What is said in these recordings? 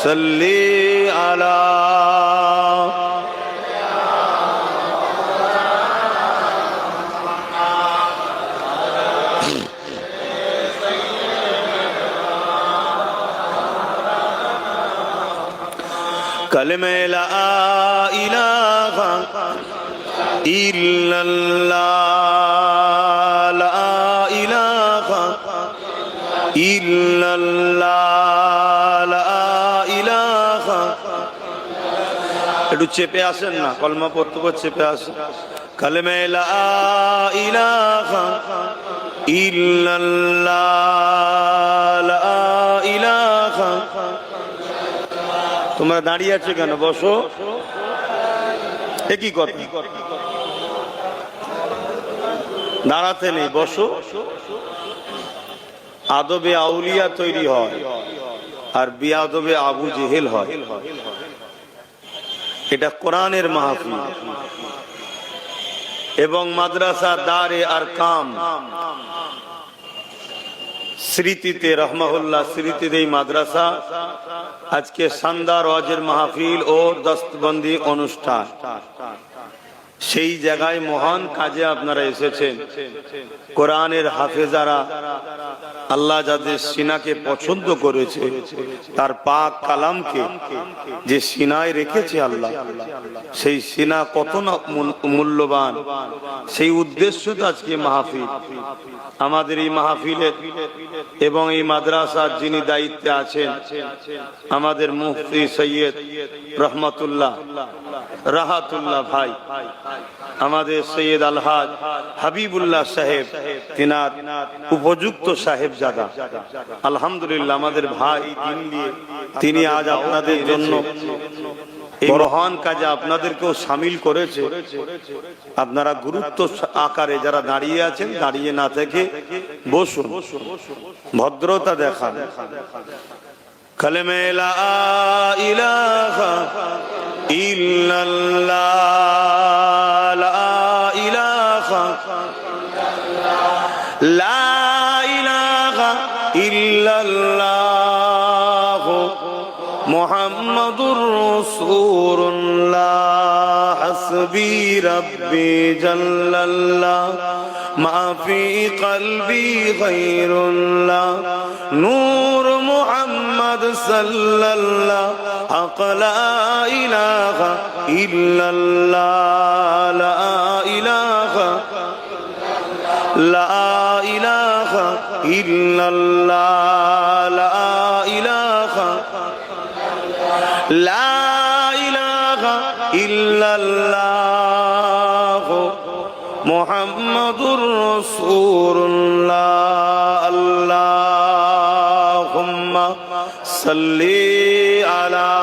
সাল্লি আলা कलमे ला इलाहा इल्लल्लाह ला इलाहा इल्लल्लाह ला इलाहा একটু চেপে আসেন না কলমা পড়তে পড়তে চেপে আসেন কলমে লা ইলাহা ইল্লাল্লাহ লা ইলাহা তোমরা দাঁড়িয়ে আছো কেন বসো একই কথা দাঁড়াতে নেই বসো আদবে আউলিয়া তৈরি হয় আর বিয়াদবে আবু জেহেল হয় এটা কোরআনের মাহফিল এবং মাদ্রাসা দারে আরকাম স্মৃতিতে রহমাহুল্লাহ স্মৃতিতে এই মাদ্রাসা আজকে শানদার ওয়াজের মাহফিল ও দস্তবন্দি অনুষ্ঠান সেই জায়গায় মহান কাজে আপনারা এসেছেন কোরআনের হাফেজারা আল্লাহ যাদের সিনাকে পছন্দ করেছে তার পাক কালামকে যে সিনায় রেখেছে আল্লাহ সেই সিনা কত না মূল্যবান সেই উদ্দেশ্য তো আজকে মাহফিল আমাদের এই মাহফিলের এবং এই মাদ্রাসার যিনি দায়িত্বে আছেন আমাদের মুফতি সৈয়দ রহমতুল্লাহ রাহাতুল্লাহ ভাই আমাদের সৈয়দ আলহাজ হাবিবুল্লাহ সাহেব তিনার উপযুক্ত সাহেবজাদা আলহামদুলিল্লাহ আমাদের ভাই দিন দিয়ে তিনি আজ আপনাদের জন্য এই মহান কাজে আপনাদেরকেও সামিল করেছে আপনারা গুরুত্ব আকারে যারা দাঁড়িয়ে আছেন দাঁড়িয়ে না থেকে বসুন ভদ্রতা দেখান কালেমে লা ইলাহা ইল্লাল্লাহ লা ইলাহা লা ইলাহা ইল্লাল্লাহ মুহাম্মাদুর রাসূলুল্লাহ হাসবি রাব্বি জাল্লাল্লাহ মা ফি কলবি গায়রুল্লাহ নূর মুহাম্মদ সাল্লাল্লাহ হক লা ইলাহা ইল্লাল্লাহ লা ইলাহা লা ইলাহা ইল্লাল্লাহ লা ইলাহা লা ইলাহা ইল্লাল্লাহ মুহাম্মাদুর রাসূলুল্লাহ আল্লাহুম্মা সাল্লি আলা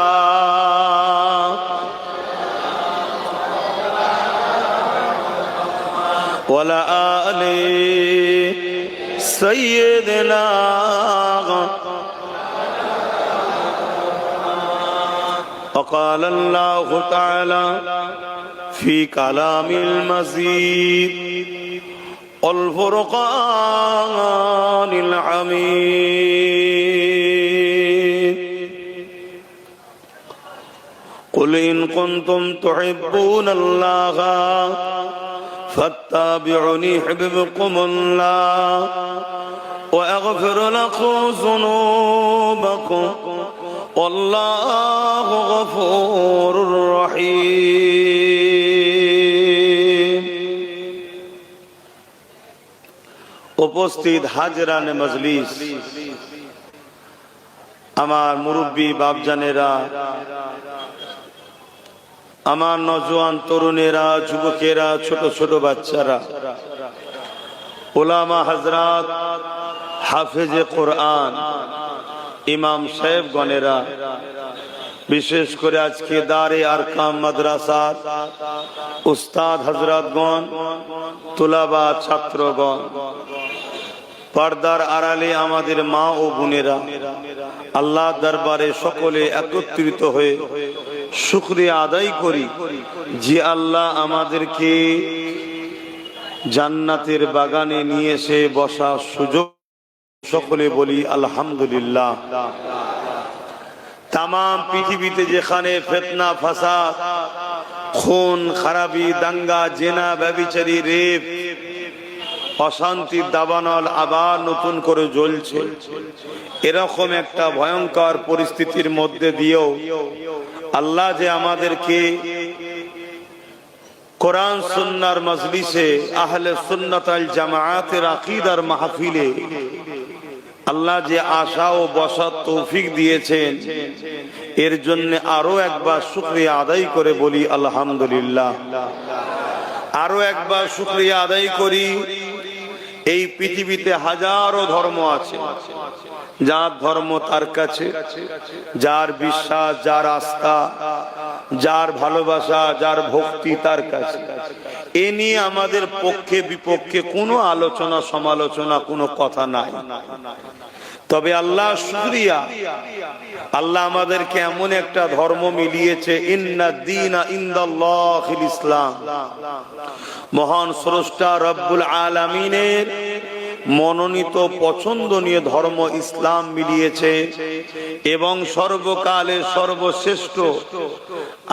ওয়ালা আলি সাইয়্যিদিনা وقال الله تعالى في كلام المزيد والفرقان الحميد قل إن كنتم تحبون الله فاتبعوني يحببكم الله ويغفر لكم ذنوبكم والله غفور رحيم উপস্থিত হাজরানে মজলিস আমার মুরব্বী বাপজানেরা আমার নওজোয়ান তরুণেরা যুবকেরা ছোট ছোট বাচ্চারা উলামা হযরত হাফেজে কোরআন ইমাম সাহেবগণেরা বিশেষ করে আজকে দারে আরকাম মাদ্রাসার উস্তাদ হযরতগণ তুলাবা ছাত্রগণ পর্দার আড়ালে আমাদের মা ও বোনেরা আল্লাহ দরবারে সকলে একত্রিত হয়ে শুকরিয়া আদায় করি যে আল্লাহ আমাদেরকে জান্নাতের বাগানে নিয়ে এসে বসার সুযোগ সকলে বলি আলহামদুলিল্লাহ। তামাম পৃথিবীতে যেখানে ফিতনা ফাসাদ, খুন খারাপি, দাঙ্গা, জেনা, ব্যভিচারী, রেপ, অশান্তির দাবানল আবার নতুন করে জ্বলছে, এরকম একটা ভয়ঙ্কর পরিস্থিতির মধ্যে দিয়েও আল্লাহ যে আমাদেরকে কোরআন সুন্নাহর মজলিসে, আহলে সুন্নাত ওয়াল জামাআতের আকীদার মাহফিলে আল্লাহ যে আশা ও বসার তৌফিক দিয়েছেন, এর জন্য আরো একবার শুকরিয়া আদায় করে বলি আলহামদুলিল্লাহ। আরো একবার শুকরিয়া আদায় করি। এই পৃথিবীতে হাজারো ধর্ম আছে, যার ধর্ম তার কাছে, যার বিশ্বাস, যার আস্থা, যার ভালোবাসা, যার ভক্তি তার কাছে। এ নিয়ে আমাদের পক্ষে বিপক্ষে কোনো আলোচনা সমালোচনা কোনো কথা নাই। তবে আল্লাহ শুকরিয়া, আল্লাহ আমাদেরকে এমন একটা ধর্ম মিলিয়েছে, ইন্নাদ দীনা ইনদাল্লাহিল ইসলাম। মহান স্রষ্টা রব্বুল আলামিনের মনোনীত পছন্দনীয় ধর্ম ইসলাম মিলিয়েছে এবং সর্বকালের সর্বশ্রেষ্ঠ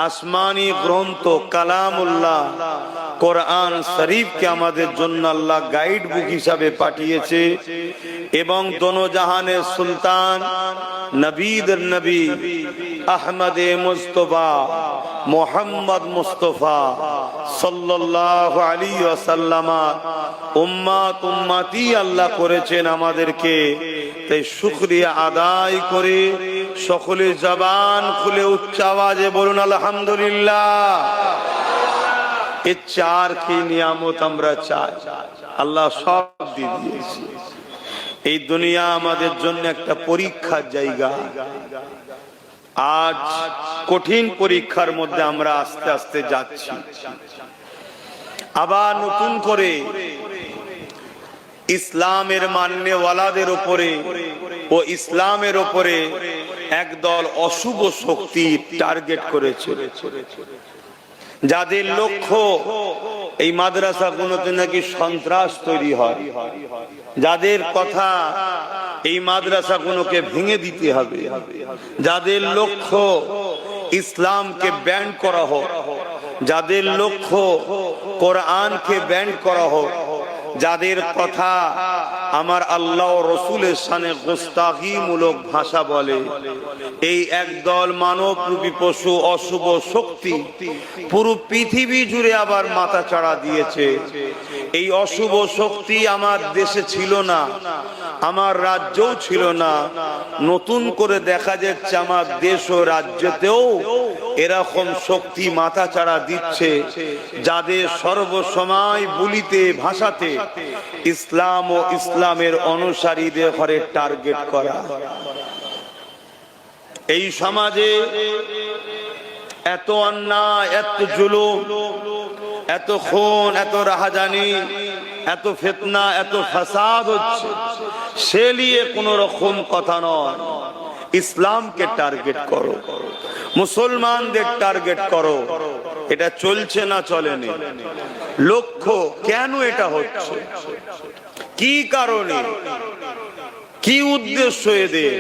আসমানি গ্রন্থ কালামুল্লাহ কোরআন শরীফকে আমাদের জন্য আল্লাহ গাইড বুক হিসাবে পাঠিয়েছে এবং দোনোজাহানের সুলতান নবীদের নবী আহমদে মুস্তফা মোহাম্মদ মুস্তফা সাল্লাল্লাহু আলাইহি ওয়াসাল্লাম উম্মত উম্মতি আল্লাহ করেছেন আমাদেরকে। তাই শুকরিয়া আদায় করে সকলে জবান খুলে উচ্চ আওয়াজে বলুন আলহামদুলিল্লাহ। এই চার কি নিয়ামত আমরা চাই, আল্লাহ সব দিয়ে দিয়েছে। এই দুনিয়া আমাদের জন্য একটা পরীক্ষার জায়গা। আজ কঠিন পরীক্ষার মধ্যে আমরা আস্তে আস্তে যাচ্ছি। আবার নতুন করে ইসলামের মান্যওয়ালাদের উপরে ও ইসলামের উপরে একদল অশুভ শক্তি টার্গেট করেছে, যাদের লক্ষ্য এই মাদ্রাসাগুলোতে নাকি সন্ত্রাস তৈরি হয়, যাদের কথা এই মাদ্রাসাগুলোকে ভেঙে দিতে হবে, যাদের লক্ষ্য ইসলামকে ব্যান করা হোক, যাদের লক্ষ্য কোরআনকে ব্যান করা হোক, যাদের কথা আমার আল্লাহ ও রসুলের শানে গোস্তাগিমূলক ভাষা বলে, এই একদল মানব রূপী পশু অশুভ শক্তি পুরো পৃথিবী জুড়ে আবার মাথা চাড়া দিয়েছে। এই অশুভ শক্তি আমার দেশে ছিল না, আমার রাজ্যও ছিল না, নতুন করে দেখা যাচ্ছে আমার দেশ ও রাজ্যতেও এরকম শক্তি মাথা চাড়া দিচ্ছে, যাদের সর্বসময় বলিতে ভাষাতে ইসলাম ও ইসলামের অনুসারীদের ঘরে টার্গেট করা। এই সমাজে এত অন্যায়, এত জুলুম, এত খুন, এত রাহাজানি, এত ফিতনা, এত ফাসাদ হচ্ছে, সে নিয়ে কোন রকম কথা নয়। ইসলামকে টার্গেট করো, মুসলমানদের টার্গেট করো। এটা চলছে না চলেনি? লক্ষ্য কেন এটা হচ্ছে, কি কারণে, কি উদ্দেশ্য এদের?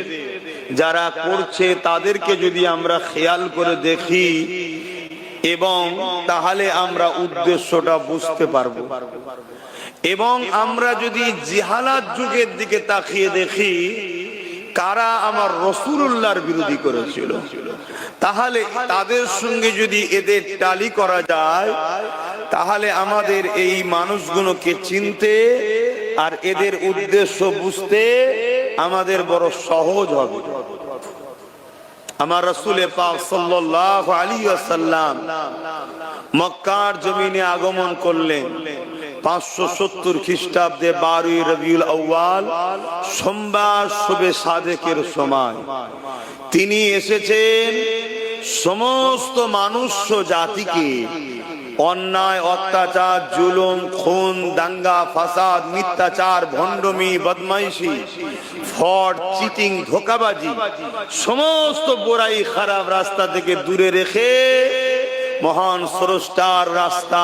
যারা করছে তাদেরকে যদি আমরা খেয়াল করে দেখি এবং তাহলে আমরা উদ্দেশ্যটা বুঝতে পারবো। এবং আমরা যদি জিহালাত যুগের দিকে তাকিয়ে দেখি কারা আমার রাসূলুল্লাহর বিরোধী করেছিল, তাহলে তাদের সঙ্গে যদি এদের টালি করা যায়, তাহলে আমাদের এই মানুষগুলোকে চিনতে আর এদের উদ্দেশ্য বুঝতে আমাদের বড় সহজ হবে। আমার রাসূল পাক সাল্লাল্লাহু আলাইহি ওয়াসাল্লাম মক্কার জমিনে আগমন করলেন 570 খ্রিস্টাব্দে 12ই রবিউল আউয়াল সোমবার শুবে সাদেকের সময়। তিনি এসেছেন সমস্ত মানুষ জাতিকে অন্যায়, অত্যাচার, জুলুম, খুন, দাঙ্গা, ফাসাদ, মিথ্যাচার, ভণ্ডমি, বদমাইশি, ফ্রড, চিটিং, ধোঁকাবাজি, সমস্ত বুরাই খারাপ রাস্তা থেকে দূরে রেখে মহান স্রষ্টার রাস্তা,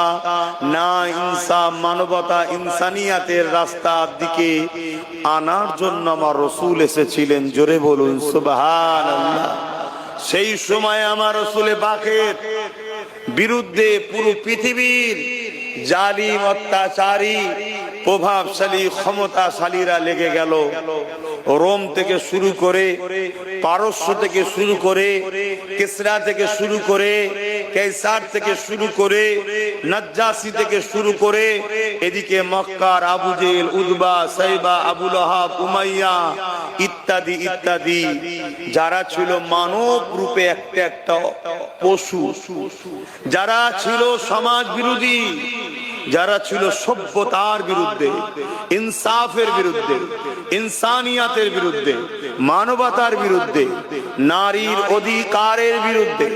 না ইনসাফ, মানবতা, ইনসানিয়াতের রাস্তার দিকে আনার জন্য আমার রাসূল এসেছিলেন। জোরে বলুন সুবহানাল্লাহ, সেই সময় আমার রাসূলে পাকের বিরুদ্ধে পুরো পৃথিবীর জালিম অত্যাচারী প্রভাবশালী ক্ষমতাশালীরা লেগে গেল। রোম থেকে শুরু করে, পারস্য থেকে শুরু করে, কিসরা থেকে শুরু করে, কাইসার থেকে শুরু করে, নাজ্জাসী থেকে শুরু করে, এদিকে মক্কার আবু জেহেল, উতবা, সাইবা, আবু লাহাব, উমাইয়া ইত্যাদি ইত্যাদি যারা ছিল মানব রূপে একটা একটা পশু, যারা ছিল সমাজ বিরোধী, যারা ছিল সভ্যতার বিরুদ্ধে, ইনসাফের বিরুদ্ধে, ইনসানিয়াতের বিরুদ্ধে, মানবতার বিরুদ্ধে, নারীর অধিকারের বিরুদ্ধে,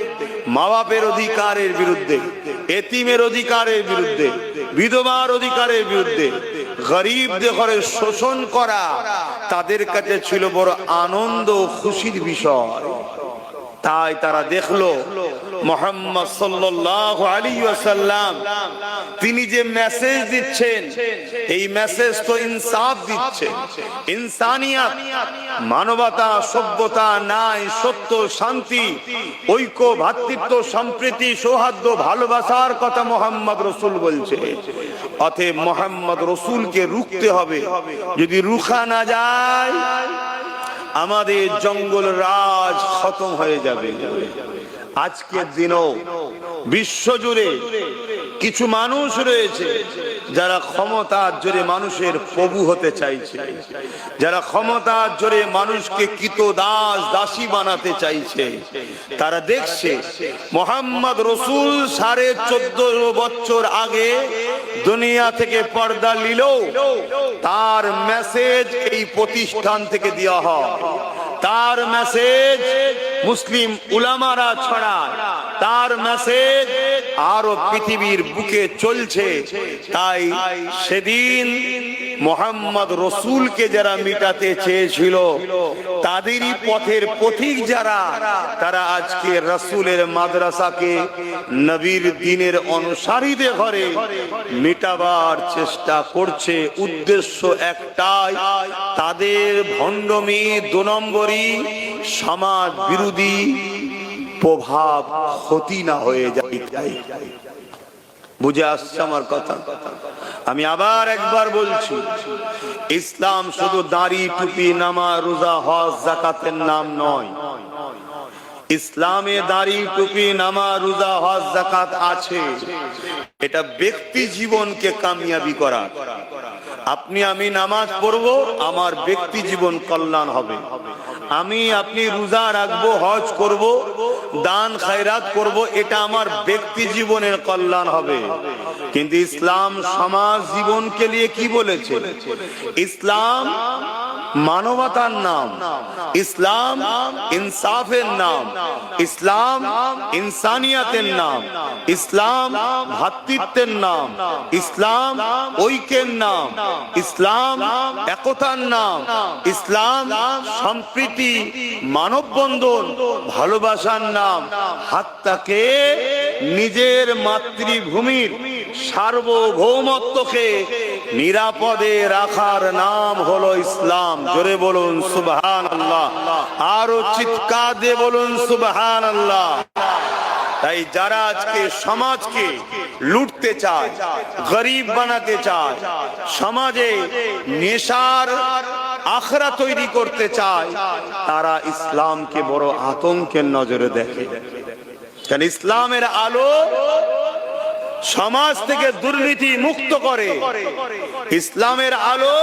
মা বাপের অধিকারের বিরুদ্ধে, এতিমের অধিকারের বিরুদ্ধে, বিধবার অধিকারের বিরুদ্ধে, গরিবদের ঘরে শোষণ করা তাদের কাছে ছিল বড় আনন্দ খুশির বিষয়। তাই তারা দেখলো মুহাম্মদ সাল্লাল্লাহু আলাইহি ওয়াসাল্লাম তিনি যে মেসেজ দিচ্ছেন, এই মেসেজ তো ইনসাফ দিচ্ছে, ইনসানিয়াত, মানবতা, সভ্যতা, ন্যায়, সত্য, শান্তি, ঐক্য, ভ্রাতৃত্ব, সম্প্রীতি, সৌহার্দ্য, ভালোবাসার কথা মুহাম্মদ রাসূল বলছে। অতএব মুহাম্মদ রাসূলকে রুখতে হবে। যদি রুখা না যায় আমাদের জঙ্গল রাজ খতম হয়ে যাবে। আজকের দিনও বিশ্বজুড়ে কিছু মানুষ রয়েছে যারা ক্ষমতার জোরে মানুষের প্রভু হতে চাইছে, যারা ক্ষমতার জোরে মানুষকে কৃতদাস দাসী বানাতে চাইছে। তারা দেখছে মুহাম্মদ রাসূল 14.5 বছর আগে দুনিয়া থেকে পর্দা নিল, তার মেসেজ এই প্রতিষ্ঠান থেকে দেওয়া হয়, তার মেসেজ মুসলিম উলামারা ছড়ায়, তার মেসেজ আরো পৃথিবীর বুকে চলছে। তাই সেদিন মুহাম্মদ রাসূলকে যারা মিটাতে চেয়েছিল তাদেরই পথের পথিক যারা, তারা আজকে রাসূলের মাদ্রাসাকে নবীর দ্বীনের অনুসারীদের ঘরে মিটাবার চেষ্টা করছে। উদ্দেশ্য একটাই, তাদের ভণ্ডমি, 2 নম্বরই সমাজ বিরোধী প্রভাব ক্ষতি না হয়ে যায়। বুঝে আসছে আমার কথা? আমি আবার একবার বলছি, ইসলাম শুধু দাড়ি, টুপি, নামাজ, রোজা, হজ, যাকাতের নাম নয়। ইসলামে দাড়ি, টুপি, নামাজ, রোজা, হজ, যাকাত আছে, এটা ব্যক্তি জীবনকে কামিয়াবি করা। আপনি আমি নামাজ পড়বো, আমার ব্যক্তি জীবন কল্যাণ হবে। আমি আপনি রোজা রাখবো, হজ করব, দান খায়রাত করব, এটা আমার ব্যক্তি জীবনের কল্যাণ হবে। কিন্তু ইসলাম সমাজ জীবনকে নিয়ে কি বলেছে? ইসলাম মানবতার নাম, ইসলাম ইনসাফের নাম, ইসলাম ইনসানিয়াতের নাম, ইসলাম ভ্রাতৃত্বের নাম, ইসলাম ঐক্যের নাম, ইসলাম একতার নাম, ইসলাম সম্প্রীতি, মানববন্ধন, ভালোবাসার নাম। হাত্তাকে নিজের মাতৃভূমির সার্বভৌমত্বকে নিরাপদে রাখার নাম হলো ইসলাম। জোরে বলুন সুবহানাল্লাহ, আরো চিৎকার দিয়ে বলুন সুবহানাল্লাহ। তাই যারা আজকে সমাজকে লুটতে চায়, গরিব বানাতে চায়, সমাজে নেশার আখড়া তৈরি করতে চায়, তারা ইসলামকে বড় আতঙ্কের নজরে দেখে। কারণ ইসলামের আলো সমাজ থেকে দুর্নীতি মুক্ত করে, ইসলামের আলো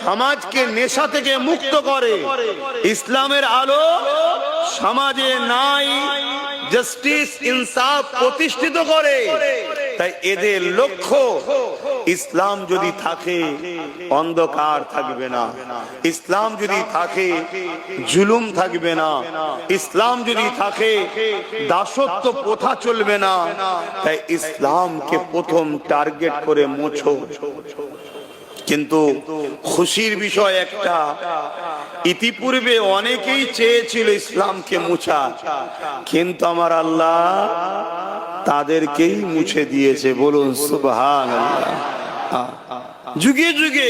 সমাজকে নেশা থেকে মুক্ত করে, ইসলামের আলো সমাজে ন্যায়, জাস্টিস, ইনসাফ প্রতিষ্ঠিত করে। তাই এদের লক্ষ্য, ইসলাম যদি থাকে অন্ধকার থাকবে না, ইসলাম যদি থাকে জুলুম থাকবে না, ইসলাম যদি থাকে দাসত্ব প্রথা চলবে না। তাই ইসলামকে প্রথম টার্গেট করে মোছো। কিন্তু খুশির বিষয় একটা, ইতিপূর্বে অনেকেই চেয়েছিল ইসলামকে মুছা, কিন্তু আমার আল্লাহ তাদেরকেই মুছে দিয়েছে। বলুন সুবহানাল্লাহ। যুগে যুগে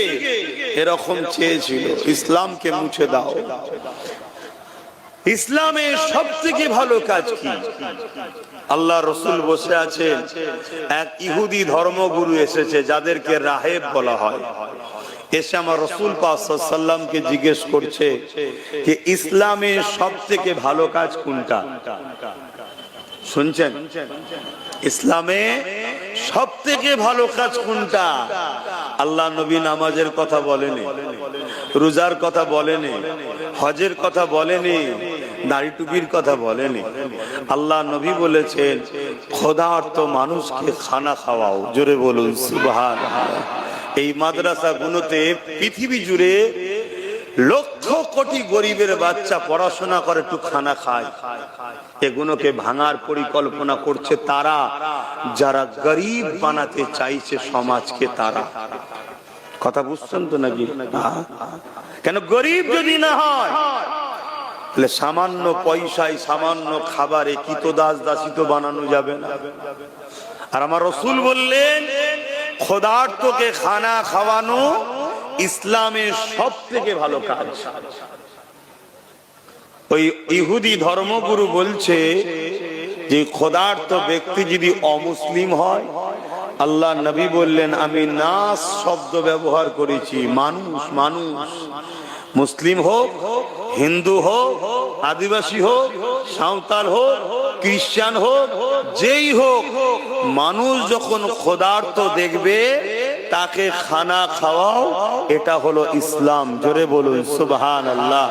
এরকম চেয়েছিল ইসলামকে মুছে দাও। ইসলামের সবথেকে ভালো কাজ কি? আল্লাহ রসুল বসে আছেন, এক ইহুদি ধর্মগুরু এসেছে যাদেরকে রাহেব বলা হয়, এসে আমার রসুল পাক সাল্লাল্লাহু আলাইহি ওয়াসাল্লামকে জিজ্ঞেস করছে যে ইসলামের সবথেকে ভালো কাজ কোনটা? শুনছেন? ইসলামে সবথেকে ভালো কাজ কোনটা? আল্লাহ নবী নামাজের কথা বলেনি, রোজার কথা বলেনি, হজের কথা বলেনি, দাড়ি টুপির কথা বলেনি। আল্লাহ নবী বলেছেন ক্ষুধার্ত মানুষকে খানা খাওয়াও। জোরে বলুন সুবহানাল্লাহ। এই মাদ্রাসাগুলোতে পৃথিবী জুড়ে লক্ষ কোটি গরিবের বাচ্চা পড়াশোনা করে, একটু খানা খায়। এগুলোকে ভাঙার পরিকল্পনা করছে তারা, যারা গরিব বানাতে চাইছে সমাজকে। তারা কথা বুঝছেন তো নাকি? কেন গরিব যদি না হয় তাহলে সামান্য পয়সায় সামান্য খাবারে কিতদাস দাসী তো বানানো যাবে না। আর আমার রসুল বললেন ক্ষুধার্তকে খানা খাওয়ানো ইসলামের সব থেকে ভালো কাজ। ওই ইহুদি ধর্মগুরু বলছে যে ক্ষুধার্ত ব্যক্তি যদি অমুসলিম হয়, আল্লাহ নবী বললেন আমি নাস শব্দ ব্যবহার করেছি, মানুষ মানুষ, মুসলিম হোক, হিন্দু হোক, আদিবাসী হোক, সাঁওতাল হোক, খ্রিস্টান হোক, যেই হোক, মানুষ যখন ক্ষুধার্ত দেখবে তাকে খানা খাওয়াও, এটা হলো ইসলাম। জোরে বলুন সুবহানাল্লাহ।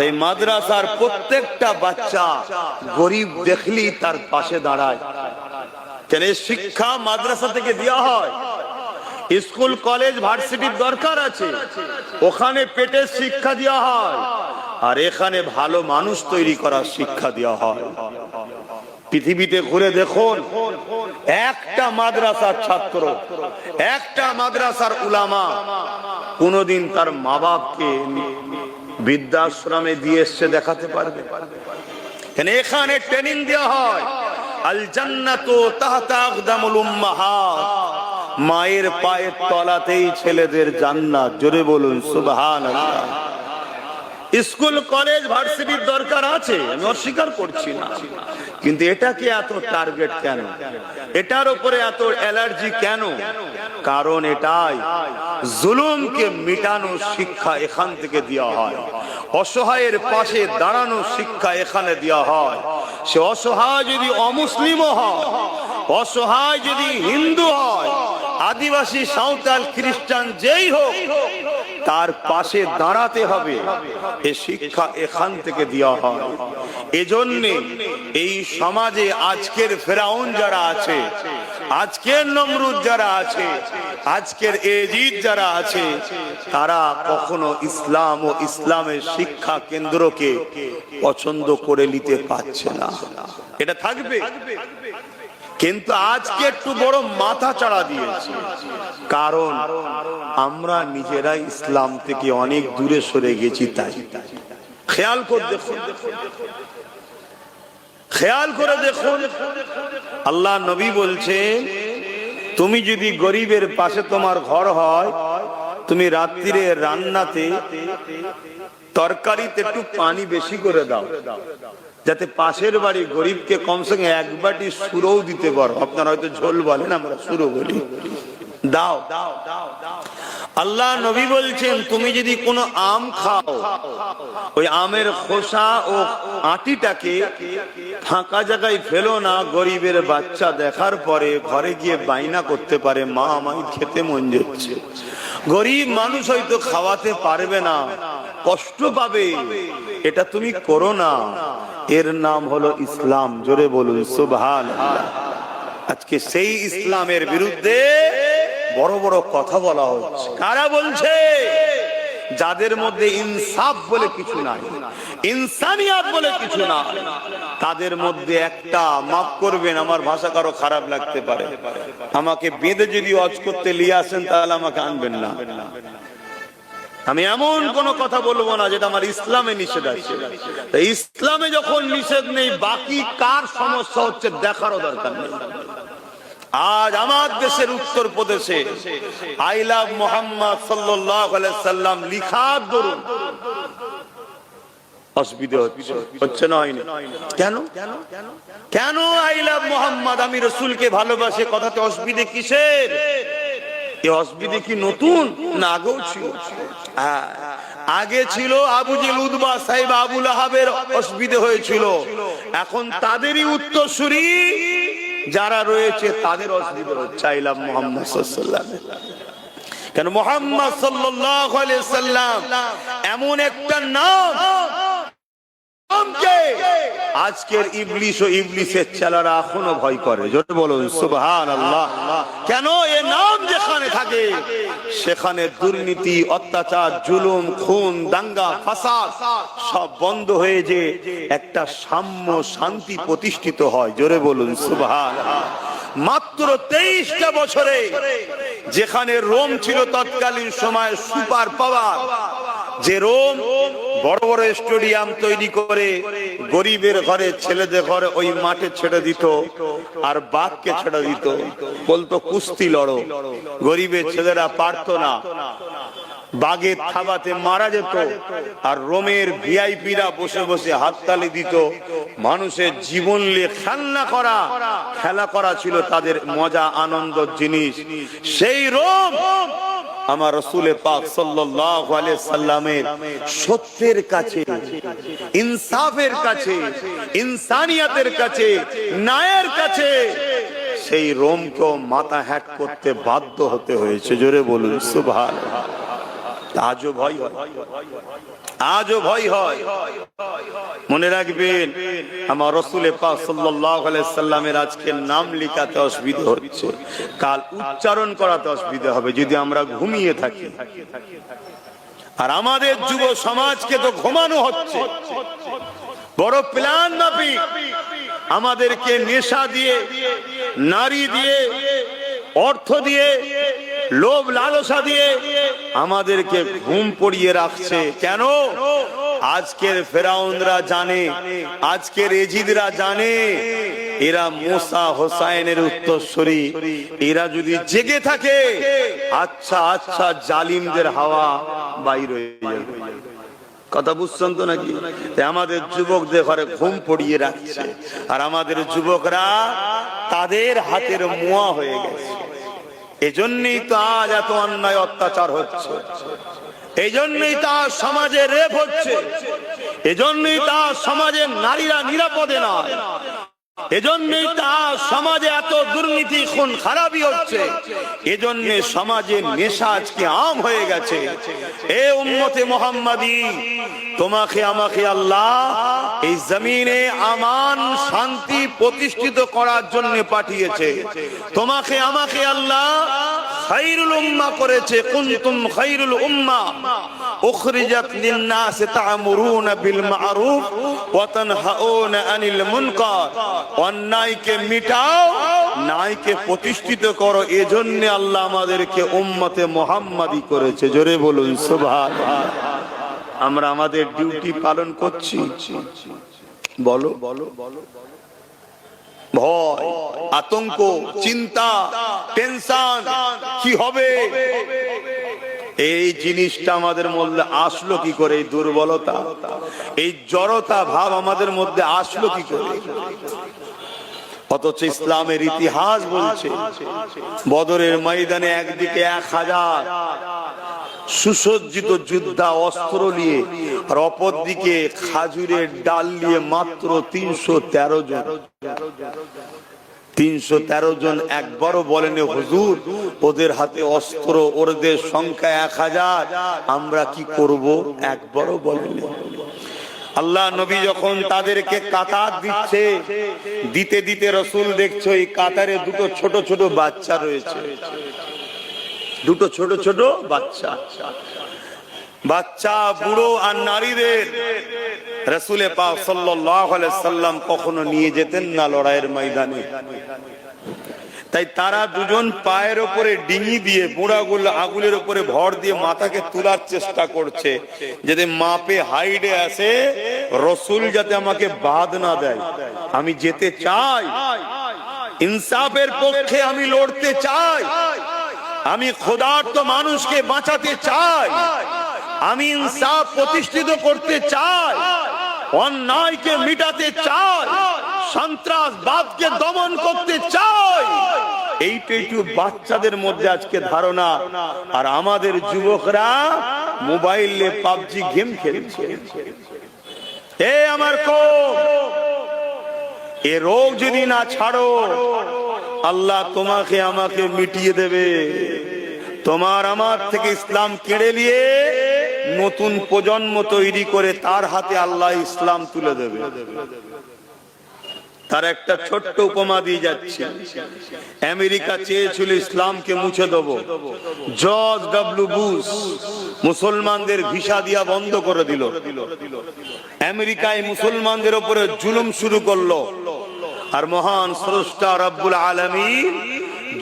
এই মাদ্রাসার প্রত্যেকটা বাচ্চা গরিব দেখলি তার পাশে দাঁড়ায়। কেন শিক্ষা মাদ্রাসা থেকে দেওয়া হয়, স্কুল কলেজ ভার্সিটির দরকার আছে, ওখানে পেটের শিক্ষা দেওয়া হয়, আর এখানে ভালো মানুষ তৈরি করার শিক্ষা দেওয়া হয়। পৃথিবীতে ঘুরে দেখুন, একটা মাদ্রাসার ছাত্র, একটা মাদ্রাসার উলামা কোনদিন তার মা বাপকে বৃদ্ধাশ্রমে দিয়ে এসে দেখাতে পারবে? এখানে ট্রেনিং দেওয়া হয়, আল জান্নাতু তাহতা আকদামুল উম্মাহাত, মায়ের পায়ের তলাতেই ছেলেদের জান্নাত। জোরে বলুন সুবহানাল্লাহ। স্কুল কলেজ ভার্সিটির দরকার আছে, আমি অস্বীকার করছি না, কিন্তু এটাকে এত টার্গেট কেন? এটার উপরে এত অ্যালার্জি কেন? কারণ এটাই জুলুমকে মিটানোর শিক্ষা এখান থেকে দেওয়া হয়, অসহায়ের পাশে দাঁড়ানোর শিক্ষা এখানে দেওয়া হয়। সে অসহায় যদি অমুসলিমও হয়, অসহায় যদি হিন্দু হয়, আদিবাসী সাঁওতাল খ্রিস্টান যেই হোক, তার পাশে দাঁড়াতে হবে, এই শিক্ষা এখান থেকে দেওয়া হয়। এজন্য এই সমাজে আজকের ফেরাউন যারা আছে, আজকের নমরুদ যারা আছে, আজকের এজিদ যারা আছে, তারা কখনো ইসলাম ও ইসলামের শিক্ষা কেন্দ্রকে পছন্দ করে নিতে পারছে না। এটা থাকবে, কিন্তু আজকে একটু বড় মাথা চাড়া দিয়েছে, কারণ আমরা নিজেরাই ইসলাম থেকে অনেক দূরে সরে গেছি। তাই খেয়াল করে দেখুন, খেয়াল করে দেখুন, আল্লাহ নবী বলছেন তুমি যদি গরিবের পাশে তোমার ঘর হয়, তুমি রাত্রিরে রান্নাতে তরকারিতে একটু পানি বেশি করে দাও, যাতে পাশের বাড়ি গরিবকে কমসে কম এক বাটি সুরও দিতে পারো। আপনারা হয়তো ঝোল বলেন, আমরা সুরো বলি। দাও। আল্লাহ নবী বলছেন তুমি যদি কোনো আম খাও, ওই আমের খোসা ও আটিটাকে ফাঁকা জায়গায় ফেলো না। গরিবের বাচ্চা দেখার পরে ঘরে গিয়ে বাইনা করতে পারে, মা আমায় খেতে মন যাচ্ছে। গরিব মানুষ হয়তো খাওয়াতে পারবে না, কষ্ট পাবে, এটা তুমি করো না। এর নাম হলো ইসলাম। জোরে বলুন সুবহানাল্লাহ। আজকে সেই ইসলামের বিরুদ্ধে বড় বড় কথা বলা হচ্ছে। কারা বলছে? যাদের মধ্যে ইনসাফ বলে কিছু নাই, ইনসানিয়াত বলে কিছু না, তাদের মধ্যে একটা, মাফ করবেন আমার ভাষা কারো খারাপ লাগতে পারে, আমাকে বেঁধে যদি ওয়াজ করতে নিয়ে আসেন তাহলে আমাকে আনবেন না। আমি এমন কোন কথা বলবো না যেটা আমার ইসলামে নিষেধ আছে। ইসলামে যখন নিষেধ নেই, বাকি কার সমস্যা হচ্ছে দেখারও দরকার নেই। আজ আমার দেশের উত্তর প্রদেশে আই লাভ মোহাম্মদ সাল্লাল্লাহু আলাইহি সাল্লাম লিখা ধরুন, অসুবিধা হচ্ছে না, হয়নি? কেন কেন আই লাভ মোহাম্মদ, আমি রসুলকে ভালোবাসে কথাতে অসুবিধে কিসের? এই অসুবিধে কি নতুন না আগেও ছিল? আগে ছিল আবু জেল উতবা সাহেব আবু লাহাবের অসুবিধে হয়েছিল, এখন তাদেরই উত্তরসূরি যারা রয়েছে তাদের অসুবিধা হচ্ছে। আই লাভ মোহাম্মদ সাল্লাল্লাহু আলাইহি ওয়াসাল্লাম। কেন মুহাম্মদ সাল্লাল্লাহু আলাইহি ওয়াসাল্লাম এমন একটা নাম, আজকের ইবলিস ও ইবলিসের ছেলেরা এখনো ভয় করে। জোরে বলুন সুবহানাল্লাহ। কেন? এ নাম যেখানে থাকে সেখানে দুর্নীতি, অত্যাচার, জুলুম, খুন, দাঙ্গা, ফাসাদ সব বন্ধ হয়ে যে একটা সাম্য শান্তি প্রতিষ্ঠিত হয়। জোরে বলুন সুবহানাল্লাহ। মাত্র 23টা বছরে যেখানে রোম ছিল তৎকালীন সময় সুপার পাওয়ার, যে রোম বড় বড় স্টেডিয়াম তৈরি করে গরিবের ঘরে ছেলেদের ঘরে ওই মাঠে ছেড়ে দিত আর বাঘকে ছেড়ে দিত, বলতো কুস্তি লড়ো। গরিবের ছেলেরা পারতো না, বাঘের থাবাতে মারা যেত, আর রোমের ভিআইপিরা বসে বসে হাততালি দিত। মানুষের জীবন নিয়ে খেলা করা ছিল তাদের মজা আনন্দের জিনিস। সেই রোম আমার রাসূল পাক সাল্লাল্লাহু আলাইহি সাল্লামের সত্যের কাছে, ইনসাফের কাছে, ইনসানিয়াতের কাছে, ন্যায়ের কাছে সেই রোমকে মাথা হ্যাট করতে বাধ্য হতে হয়েছে। জোরে বলুন সুবহানাল্লাহ। আজও ভয় হয়, আজও ভয় হয়। মনে রাখবেন আমার রাসূল পাক সাল্লাল্লাহু আলাইহি সাল্লামের আজকে নাম লিখাতে অসুবিধা হচ্ছে, কাল উচ্চারণ করাতে অসুবিধা হবে যদি আমরা ঘুমিয়ে থাকি। আর আমাদের যুব সমাজকে তো ঘুমানো হচ্ছে বড় প্ল্যান মাফিক। আমাদেরকে নেশা দিয়ে, নারী দিয়ে, অর্থ দিয়ে, লোভ লালসা দিয়ে আমাদেরকে ঘুম পড়িয়ে রাখছে। কেন? আজকের ফেরাউনরা জানে, আজকের এজিদরা জানে এরা মুসা হোসাইনের উত্তরসূরি। এরা যদি জেগে থাকে আচ্ছা আচ্ছা জালিমদের হাওয়া বাইর হয়ে যাবে। কথা বুঝছেন তো নাকি? আমাদের যুবকদের ঘরে ঘুম পড়িয়ে রাখছে, আর আমাদের যুবকরা তাদের হাতের মুয়া হয়ে গেছে। এজন্যই তো আজ এত অন্যায় অত্যাচার হচ্ছে, এজন্যই তা সমাজে রেপ হচ্ছে, এজন্যই তা সমাজে নারীরা নিরাপদে নয়, এজন্যই তা সমাজে এত দুর্নীতি, খুন খারাপি হচ্ছে, এজন্য সমাজে নেশা আজকে আম হয়ে গেছে। এ উম্মতে মুহাম্মাদি, তোমাকে আমাকে আল্লাহ এই জমিনে আমান শান্তি প্রতিষ্ঠিত করার জন্য পাঠিয়েছে। তোমাকে আমাকে আল্লাহ খায়রুল উম্মাহ করেছে। কুনতুম খায়রুল উম্মাহ উখরিজাত লিন-নাস তা'মুরুনা বিল মা'রুফ ওয়া তানহাউনা আনিল মুনকার। অন্যায়কে মিটাও, ন্যায়কে প্রতিষ্ঠিত করো। এজন্য আল্লাহ আমাদেরকে উম্মতে মুহাম্মাদি করেছে। জোরে বলুন সুবহানাল্লাহ। আমরা আমাদের ডিউটি পালন করছি? বলো বলো বলো। ভয়, আতঙ্ক, চিন্তা, টেনশন, কি হবে, এই জিনিসটা আমাদের মধ্যে আসলো কি করে? এই দুর্বলতা, এই জড়তা ভাব আমাদের মধ্যে আসলো কি করে? অথচ ইসলামের ইতিহাস বলছে বদরের ময়দানে একদিকে 1000 সুসজ্জিত যোদ্ধা অস্ত্র নিয়ে, আর অপর দিকে খাজুরের ডাল নিয়ে মাত্র 313 জন। 313 জন একবারও বলেনি হুজুর ওদের হাতে অস্ত্র, ওদের সংখ্যা 1000, আমরা কি করব? একবারও বলেনি। আল্লাহ নবী যখন তাদেরকে কাতার দিচ্ছে, দিতে দিতে রাসূল দেখছো এই কাতারে দুটো ছোট ছোট বাচ্চা রয়েছে, দুটো ছোট ছোট বাচ্চা, বাচ্চা, বুড়ো আর নারীদের রাসূল পাক সাল্লাল্লাহু আলাইহি সাল্লাম কখনো নিয়ে যেতেন না লড়াইয়ের ময়দানে। তাই তারা দুজন পায়ের উপরে ডিঙি দিয়ে বুড়াগুলো আগুলের উপরে ভর দিয়ে মাথাকে তোলার চেষ্টা করছে, যাতে মাপে হাইডে আসে, রাসূল যাতে আমাকে বাদ না দেয়। আমি যেতে চাই, ইনসাফের পক্ষে আমি লড়তে চাই, আমি ক্ষুধার্ত মানুষকে বাঁচাতে চাই, আমি ইনসাফ প্রতিষ্ঠিত করতে চাই। অন্যায়কে মিটাতে চায়, সন্ত্রাসবাদকে দমন করতে চায়, এইটা একটু বাচ্চাদের মধ্যে আজকে ধারণা। আর আমাদের যুবকরা মোবাইলে পাবজি গেম খেলছে। এ আমার কওম, এ রোগ যদি না ছাড়ো, আল্লাহ তোমাকে আমাকে মিটিয়ে দেবে। তোমার আমার থেকে ইসলাম কেড়ে নিয়ে নতুন প্রজন্ম তৈরি করে তার হাতে আল্লাহ ইসলাম তুলে দেবে। তার একটা ছোট্ট উপমা দিয়ে যাচ্ছে। আমেরিকা চেয়েছিল ইসলামকে মুছে দেব, জর্জ ডব্লিউ বুশ মুসলমানদের ভিসা দিয়া বন্ধ করে দিল। আমেরিকায় মুসলমানদের উপরে জুলুম শুরু করলো। আর মহান স্রষ্টা রব্বুল আলামিন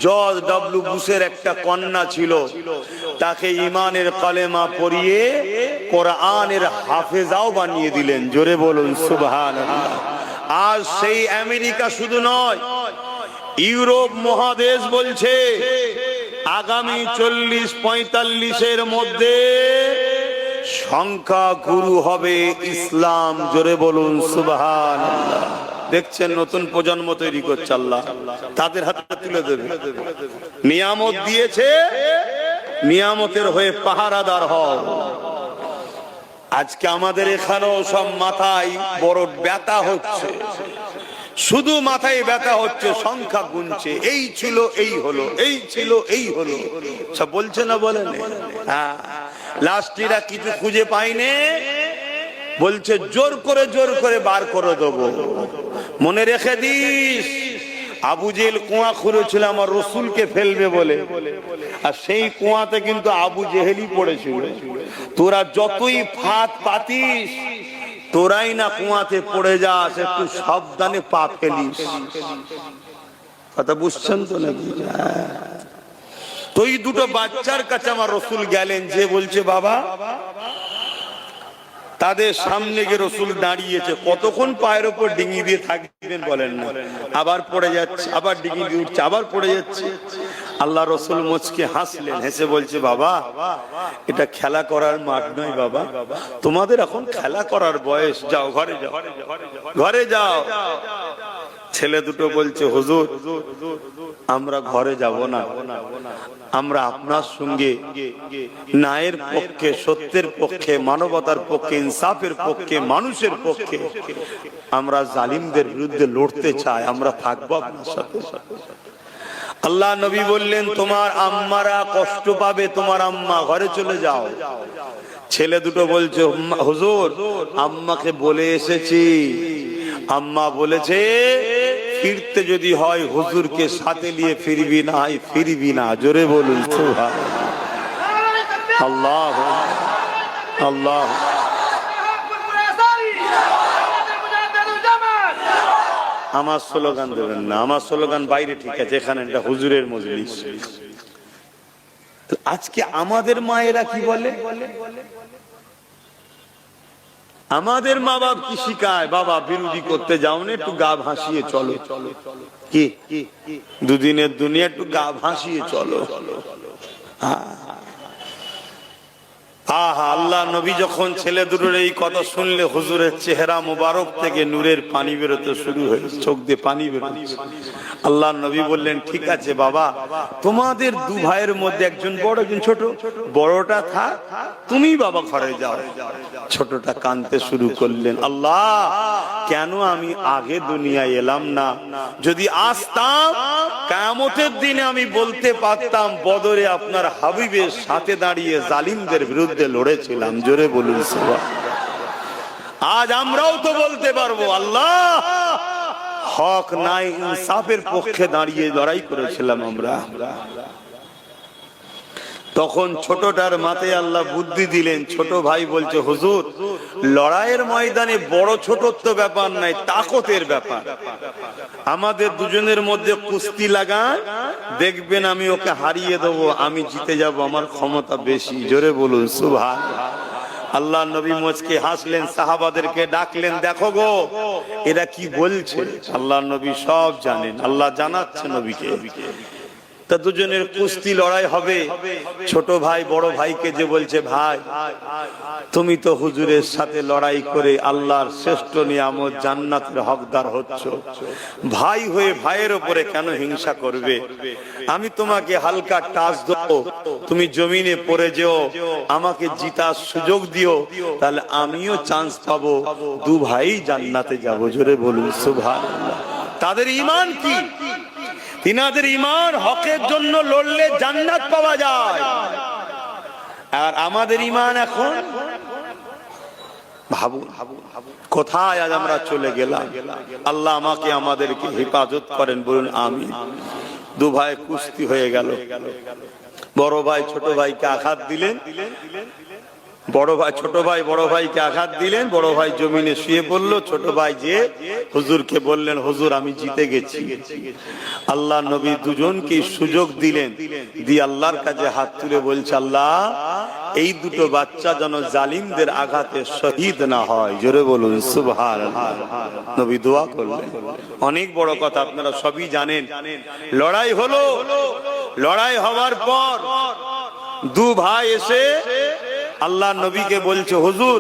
জর্জ ডব্লিউ বুশের একটা কন্যা ছিল, তাকে ইমানের কালেমা পড়িয়ে কোরআনের হাফেজাও বানিয়ে দিলেন। জোরে বলুন সুবহানাল্লাহ। আজ সেই আমেরিকা শুধু নয়, ইউরোপ মহাদেশ বলছে আগামী 40-45-এর মধ্যে সংখ্যা গুরু হবে ইসলাম। জোরে বলুন সুবহানাল্লাহ। দেখছেন নতুন প্রজন্ম তৈরি করছে আল্লাহ, তাদের হাতে তুলে দেবে। নিয়ামত দিয়েছে, নিয়ামতের হয়ে পাহারাদার হও। আজকে আমাদের এখানেও সব মাথায় বড় ব্যথা হচ্ছে, শুধু মাথায় ব্যথা হচ্ছে, সংখ্যা গুনছে, এই ছিল এই হলো, এই ছিল এই হলো, সব বলছে না বলেন? হ্যাঁ, লাস্টিরা কিছু খুঁজে পাইনে, বলছে জোর করে বার করে দেবো। মনে রেখে দিস, আবু জেহেল কুয়া খুঁড়েছিল আমার রসুলকে ফেলবে বলে, আর সেই কুয়াতে কিন্তু আবু জেহেলই পড়েছিল। তোরা যতই ফাঁদ পাতিস, তোরাই না কুয়াতে পড়ে যাস, একটু সাবধানে পা ফেলিস। কথা বুঝছেন তো নাকি? তো এই দুটো বাচ্চার কাছে আমার রসুল গেলেন, যে বলছে বাবা, তাদের সামনে গিয়ে রসুল দাঁড়িয়েছে। কতক্ষণ পায়ের উপর ডিঙি দিয়ে থাকবেন বলেন না, আবার পড়ে যাচ্ছে, আবার ডিঙি দিয়ে উঠছে, আবার পড়ে যাচ্ছে। আল্লাহ রসুল মুচকে হাসলেন, হেসে বলছে বাবা, এটা খেলা করার মাঠ নয় বাবা, তোমাদের এখন খেলা করার বয়স, যাও ঘরে যাও, ঘরে যাও। ছেলে দুটো বলছে হুজুর, আমরা ঘরে যাব না, আমরা আপনার সঙ্গে ন্যায়ের পক্ষে, সত্যের পক্ষে, মানবতার পক্ষে, ইনসাফের পক্ষে, মানুষের পক্ষে আমরা জালিমদের বিরুদ্ধে লড়তে চাই, আমরা থাকবো আপনার সাথে। আল্লাহ নবী বললেন তোমার আম্মারা কষ্ট পাবে, তোমার আম্মা, ঘরে চলে যাও। ছেলে দুটো বলছে হুজুর, আম্মাকে বলে এসেছি, আম্মা বলেছে ফিরতে যদি হয় হুজুরকে সাথে নিয়ে ফিরবি না, ফিরবি না। জোরে বলুন আল্লাহ আল্লাহ। আমার স্লোগান দেবেন না, আমার স্লোগান বাইরে ঠিক আছে, এখানে এটা হুজুরের মজলিস। আজকে আমাদের মায়েরা কি বলে, আমাদের মা বাপ কি শিখায়, বাবা বিরোধী করতে যাও না, একটু গা ভাসিয়ে চলো, কি দুদিনের দুনিয়া, একটু গা ভাসিয়ে চলো। আল্লাহ নবী যখন ছেলে দুটোর এই কথা শুনলে, হুজুরের চেহারা মুবারক থেকে নূরের পানি বেরোতে শুরু হয়েছে, চোখ দিয়ে পানি বেরোচ্ছে। আল্লাহ নবী বললেন ঠিক আছে বাবা, তোমাদের দু ভাইয়ের মধ্যে একজন বড় একজন ছোট, বড়টা থাক, তুমি বাবা ঘরে যাও। ছোটটা কাঁদতে শুরু করলেন, আল্লাহ কেন আমি আগে দুনিয়ায় এলাম না, যদি আসতাম কিয়ামতের দিনে আমি বলতে পারতাম বদরে আপনার হাবিবের সাথে দাঁড়িয়ে জালিমদের বিরুদ্ধে লড়েছিলাম। জোরে বলুন সুবহানাল্লাহ। আজ আমরাও তো বলতে পারবো আল্লাহ হক নাই, ইনসাফের পক্ষে দাঁড়িয়ে লড়াই করেছিলাম আমরা। তখন ছোটটার মাথায় আল্লাহ বুদ্ধি দিলেন। ছোট ভাই বলছে হুজুর, লড়াইয়ের ময়দানে বড় ছোটত্ব ব্যাপার নাই, তাকতের ব্যাপার। আমাদের দুজনের মধ্যে কুস্তি লাগান, দেখবেন আমি ওকে হারিয়ে দেবো, আমি জিতে যাব, আমার ক্ষমতা বেশি। জোরে বলুন সুবহানাল্লাহ। আল্লাহ নবী মুচকে হাসলেন, সাহাবাদেরকে ডাকলেন, দেখো গো এরা কি বলছে। আল্লাহ নবী সব জানেন, আল্লাহ জানাচ্ছে নবীকে। তা দুজনের কুস্তি লড়াই হবে। ছোট ভাই বড় ভাইকে যে বলছে, ভাই তুমি তো হুজুরের সাথে লড়াই করে আল্লাহর শ্রেষ্ঠ নিয়ামত জান্নাতের হকদার হচ্ছ, ভাই হয়ে ভাইয়ের উপরে কেন হিংসা করবে? আমি তোমাকে হালকা টাচ দেবো, তুমি জমিনে পড়ে যেও, আমাকে জিতার সুযোগ দিও, তাহলে আমিও চান্স পাবো, দু ভাই জান্নাতে যাবো। জোরে বলুন সুবহানাল্লাহ। তাদের ঈমান কি? তিনাদের ঈমান হকের জন্য লড়লে জান্নাত পাওয়া যায়। আর আমাদের ঈমান এখন ভাবুন কোথায় আজ আমরা চলে গেলাম। আল্লাহ আমাকে আমাদেরকে হেফাজত করেন, বলুন আমিন। দু ভাই কুস্তি হয়ে গেল। বড় ভাই ছোট ভাইকে আঘাত দিলেন, বড় ভাই ছোট ভাই বড় ভাইকে আঘাত দিলেন, বড় ভাই জমিনে শুয়ে পড়লো। ছোট ভাই যে হুজুরকে বললেন, হুজুর আমি জিতে গেছি। আল্লাহ নবী দুজনকে সুযোগ দিলেন, দিয়ে আল্লাহর কাছে হাত তুলে বলছে, আল্লাহ এই দুটো বাচ্চা যেন জালিমদের আঘাতে শহীদ না হয়। জোরে বলুন সুবহানাল্লাহ। নবী দোয়া করলেন। অনেক বড় কথা, আপনারা সবই জানেন। লড়াই হলো, লড়াই হওয়ার পর দু ভাই এসে আল্লাহ নবীকে বলছে, হুজুর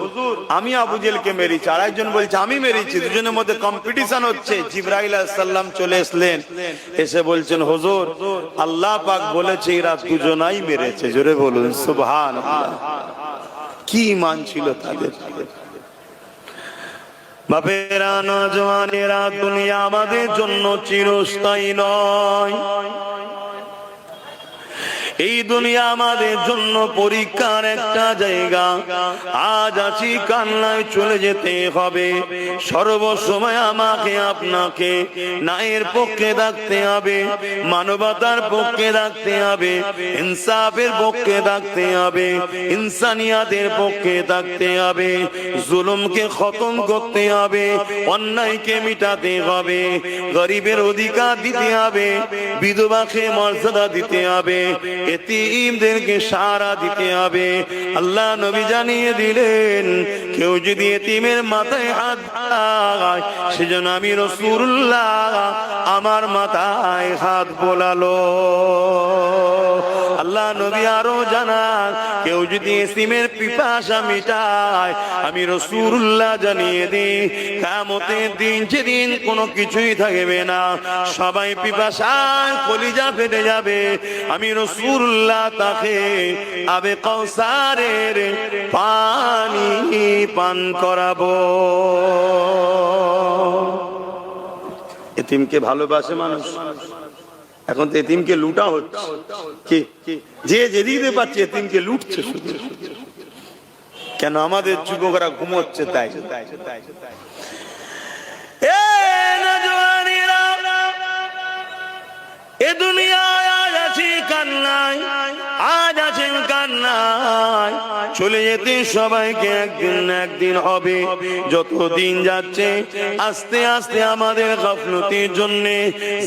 আমি আবু জেলকে মেরেছি। আর একজন বলছে আমি মেরেছি। দুজনের মধ্যে কম্পিটিশন হচ্ছে। জিবরাইল আলাইহিস সালাম চলে আসলেন, এসে বলছেন, হুজুর আল্লাহ পাক বলেছে এরা দুজনাই মেরেছে। জোরে বলুন সুবহানাল্লাহ। কি ঈমান ছিল তাদের। বাপেরা, নওজওয়ানেরা, দুনিয়া আমাদের জন্য চিরস্থায়ী নয়। এই দুনিয়া আমাদের জন্য পরীক্ষার একটা জায়গা। আজ আছি, কান্নায় চলে যেতে হবে। সর্বসময় আমাকে আপনাকে ন্যায়ের পক্ষে থাকতে হবে, মানবতার পক্ষে থাকতে হবে, ইনসাফের পক্ষে থাকতে হবে, ইনসানিয়াতের পক্ষে থাকতে হবে। জুলুমকে খতম করতে হবে, অন্যায়কে মিটাতে হবে, গরিবের অধিকার দিতে হবে, বিধবাকে মর্যাদা দিতে হবে, এতিমদেরকে সাহারা দিতে হবে। আল্লাহ নবী জানিয়ে দিলেন, কেউ যদি এতিমের মাথায় হাত দেয়, সেজন্য আমি রাসূলুল্লাহ আমার মাথায় হাত বোলালো। আল্লাহ নবী আরো জানান, কেউ যদি এতিমের পিপাসা মিটায়, আমি রাসূলুল্লাহ জানিয়ে দিই, কিয়ামতের দিন যেদিন কোনো কিছুই থাকবে না, সবাই পিপাসায় কলিজা ফেটে যাবে, আমি রাসূলুল্লাহ তাকে আবে কাউসারের পানি পান করাবো। এতিমকে ভালোবাসে মানুষ। এখন তো এতিমকে লুটা হচ্ছে। কি যে যেদিকে পাচ্ছে এতিমকে লুটছে শুধু। কেন? আমাদের যুবকরা ঘুমোচ্ছে তাই। এ দুনিয়ায় আজ আছি কান্নায়, আজ আছেন কান্নায়, চলে যেতে সবাইকে একদিন না একদিন হবে। যত দিন যাচ্ছে আস্তে আস্তে আমাদের গাফলতির জন্য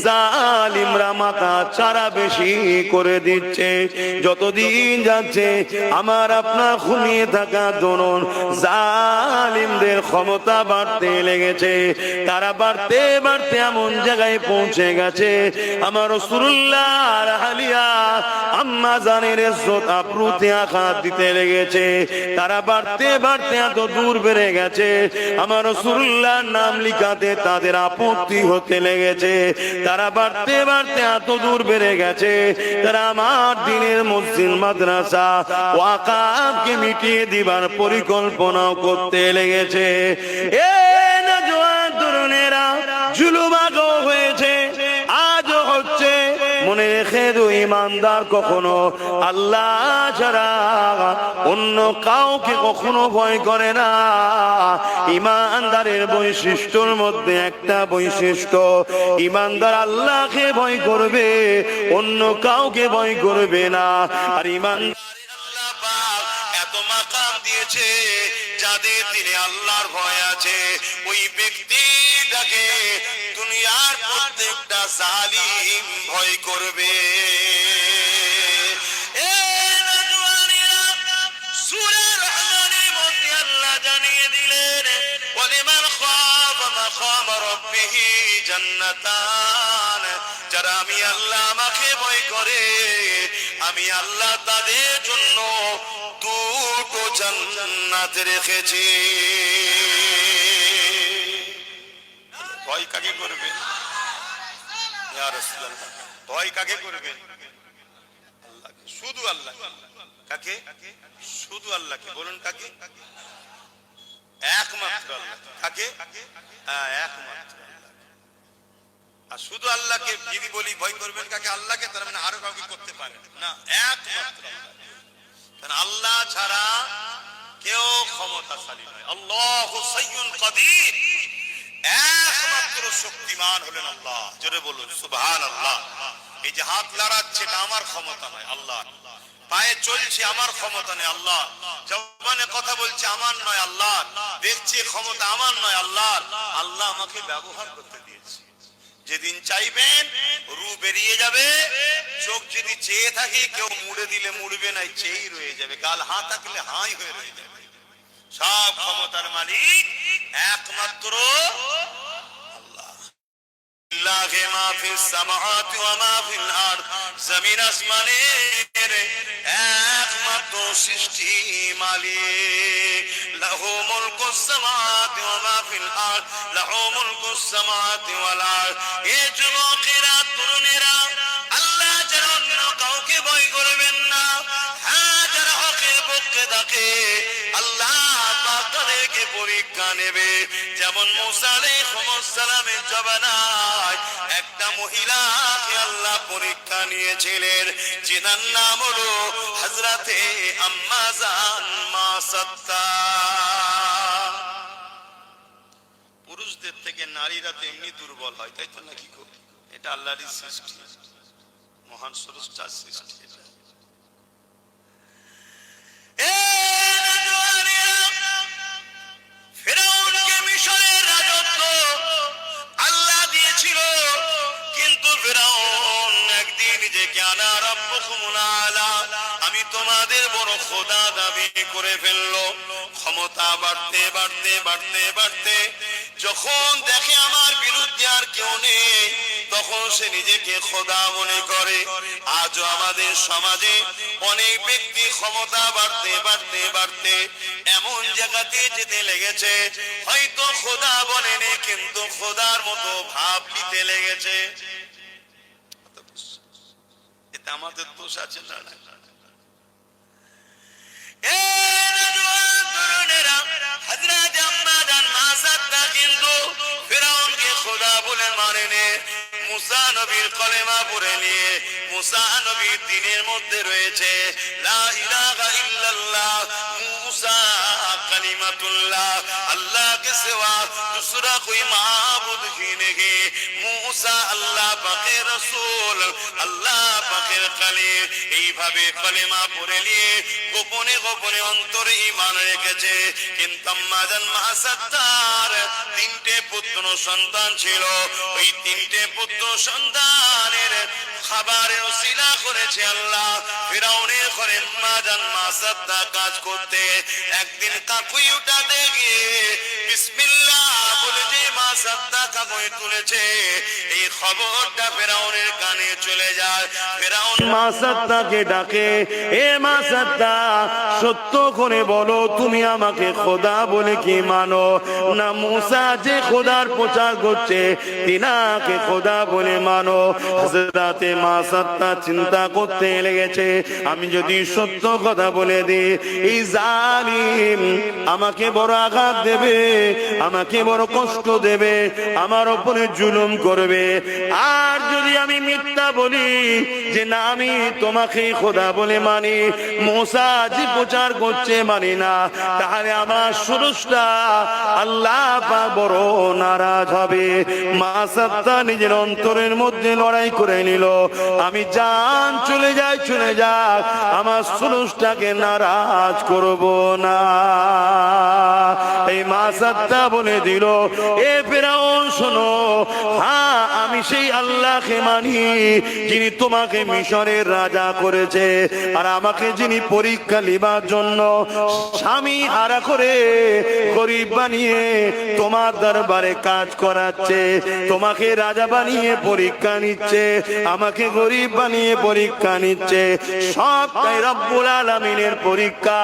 জালিমরা মাথা চারা বেশি করে দিচ্ছে। যতদিন যাচ্ছে আমার আপনার ঘুমিয়ে থাকা দরুন জালিমদের ক্ষমতা বাড়তে লেগেছে। তারা বাড়তে বাড়তে এমন জায়গায় পৌঁছে গেছে, আমার রাসূলুল্লাহর হালিয়া আম্মা জানের ইজ্জত আবরুতে আঘাত দিতে লেগেছে। তারা বাড়তে বাড়তে এত দূর বেড়ে গেছে, আমার রাসূলুল্লাহর নাম লিখাতে তাদের আপত্তি হতে লেগেছে। তারা বাড়তে বাড়তে এত দূর বেড়ে গেছে, তারা আমার দ্বীনের মসজিদ মাদ্রাসা ওয়াকাফকে মিটিয়ে দিবার পরিকল্পনাও করতে লেগেছে। এ নওজোয়ান তরুণেরা, জুলুম আগেও হয়েছে, আজও হচ্ছে। মনে রেখে দো, ইমানদার কখনো আল্লাহ ছাড়া অন্য কাউকে কখনো ভয় করে না। ইমানদারের বৈশিষ্ট্যর মধ্যে একটা বৈশিষ্ট্য, ইমানদার আল্লাহকে ভয় করবে, অন্য কাউকে ভয় করবে না। আর ইমানদার আল্লাহ পাক এত মাকাম দিয়েছে, যাদের দিলে আল্লাহর ভয় আছে, ওই ব্যক্তিটাকে দুনিয়ার প্রত্যেকটা জালিম ভয় করবে। সূরা রহমানের মধ্যে আল্লাহ জানিয়ে দিলেন, ওয়ালিমান খাফা মাকাম রাব্বিহি জান্নাতান, যারা আমি আল্লাহ আমাকে ভয় করে আমি আল্লাহ তাদের জন্য দুটো জান্নাত রেখেছি। ভয় কাকে করবেন ইয়া রাসূলুল্লাহ? ভয় কাকে করবেন? আল্লাহকে, শুধু আল্লাহ। কাকে? শুধু আল্লাহকে। বলুন কাকে? একমাত্র আল্লাহ। কাকে? একমাত্র আল্লাহ। আর শুধু আল্লাহকে যদি বলি ভয় করবেন কাকে? আল্লাহকে, তার মানে আরো কাউকে করতে পারেন না, একমাত্র আল্লাহ। কারণ আল্লাহ ছাড়া কেউ ক্ষমতাশালী নয়। আল্লাহু সাইয়্যুন কাদির, একমাত্র শক্তিমান হলেন আল্লাহ। জোরে বলুন সুবহানাল্লাহ। এই যে হাত লড়াচ্ছে এটা আমার ক্ষমতা নয়, আল্লাহ। পায়ে চলছে আমার ক্ষমতা নেই, আল্লাহ। জবানে কথা বলছে আমার নয়, আল্লাহ। দেখছি ক্ষমতা আমার নয়, আল্লাহ। আল্লাহ আমাকে ব্যবহার করতে দিয়েছে। যেদিন চাইবেন রু বেরিয়ে যাবে, চোখ যদি চেয়ে থাকে কেউ মুড়ে দিলে মুড়বে না, চেয়েই রয়ে যাবে। গাল হাঁ থাকলে হাঁই হয়ে রয়ে যাবে। সব ক্ষমতার মালিক একমাত্র আল্লাহ। লিল্লাহি মা ফিস সামাওয়াতি ওয়া মা ফিল আরদ, জমিন আসমানের একমাত্র সৃষ্টি মালিক। লাহু মুলকুস সামাওয়াতি ওয়া মা ফিল আরদ, লাহু মুলকুস সামাওয়াতি ওয়াল আরদ। এ যুবকেরা, তরুণেরা, আল্লাহ যারা অন্য কাউকে ভয় করবেন না, হ্যাঁ যারা হকের পক্ষে থাকে আল্লাহ পাক তাদেরকে পরীক্ষা নেবে। যেমন মুসা আলাইহিস সালামের জবানায় একটা মহিলাকে আল্লাহ পরীক্ষা নিয়েছিলেন, যিনার নাম হলো হযরতে আম্মা জান মা সাত্তা। পুরুষদের থেকে নারীরা তেমনি দুর্বল হয়, তাই তো নাকি গো? এটা আল্লাহরই সৃষ্টি, মহান স্রষ্টার সৃষ্টি। ফেরাউনকে মিশরের রাজত্ব আল্লাহ দিয়েছিল, কিন্তু ফেরাউন একদিন নিজেকে আনা রাব্বুকুমুল আলা, আমি তোমাদের বড় খোদা দাবি করে ফেললো। ক্ষমতা বাড়তে বাড়তে বাড়তে বাড়তে যখন দেখে আমার বিরুদ্ধে আর কেউ নেই, তখন সে নিজেকে খোদা মনে করে। আজও আমাদের সমাজে অনেক ব্যক্তি ক্ষমতা বাড়তে বাড়তে বাড়তে এমন জায়গাতে যেতে লেগেছে, হয়তো খোদা বলেনি কিন্তু খোদার মতো ভাব নিতে লেগেছে। এতে আমাদের দোষ আছে না? হযরত আম্মা জান মা সাত্তা কিন্তু ফিরআউনকে খোদা বলে মানেনি। মুসা নবীর কলেমা পড়ে নিয়ে মুসা নবীর দ্বীনের মধ্যে রয়েছে লা ইলাহা ইল্লাল্লাহ মুসা কালিমাতুল্লাহ, আল্লাহ के सिवा दूसरा कोई माबूद ही नहीं। মুসা আল্লাহ পাকের রাসূল, আল্লাহ পাকের কালিম। এইভাবে কলেমা পড়ে নিয়ে গোপনে গোপনে অন্তরে ঈমান রেখেছে। কিন্তু আম্মা জান মা সাত্তার তিনটে পুত্র সন্তান ছিল। ওই তিনটে পুত্র সন্তানের খাবারের ওসিলা করেছে আল্লাহ। ফিরআউনের ঘরে আম্মা জান মা সাত্তা কাজ করতে একদিন কাকুই উঠাতে গিয়ে বিসমিল্লাহ বলে যে মা সাত্তা কাকুই তুলেছে, এই খবরটা ফিরআউনের কানে চলে যায়। ফিরআউন মা সাত্তাকে ডাকে, এ মা সাত্তা সত্য করে বলো তুমি আমাকে খোদা বলে কি মানো না মুসা যে খোদার প্রচার করছে তিনাকে খোদা বলে মানো? হযরতে মা সাত্তা চিন্তা করতে লেগেছে, আমি যদি সত্য কথা বলে দিই এই জালিম আমাকে বড় আঘাত দেবে, আমাকে বড় কষ্ট দেবে, আমার উপরে জুলুম করবে। আর যদি আমি মিথ্যা বলি যে না আমি তোমাকে খোদা বলে মানি, মুসা যে প্রচার করছে মানি না, তাহলে আমার স্রষ্টা আল্লাহ পাক বড় নারাজ হবে। মা সাত্তা নিজের অন্তরের মধ্যে লড়াই করে নিল, আমি জান চলে যাই চলে যাক, আমার স্রষ্টাকে নারাজ করব না। এই মাসাদটা বলে দিল, এ ফেরাউন শোনো, হ্যাঁ আমি সেই আল্লাহকে মানি যিনি তোমাকে মিশরের রাজা করেছে, আর আমাকে যিনি পরীক্ষা নেবার জন্য স্বামী হারা করে গরিব বানিয়ে তোমার দরবারে কাজ করাচ্ছে, তোমাকে রাজা বানিয়ে পরীক্ষা নিচ্ছে, আমাকে গরিব বানিয়ে পরীক্ষা নিচ্ছে, সবটাই রব্বুল আলামিনের পরীক্ষা।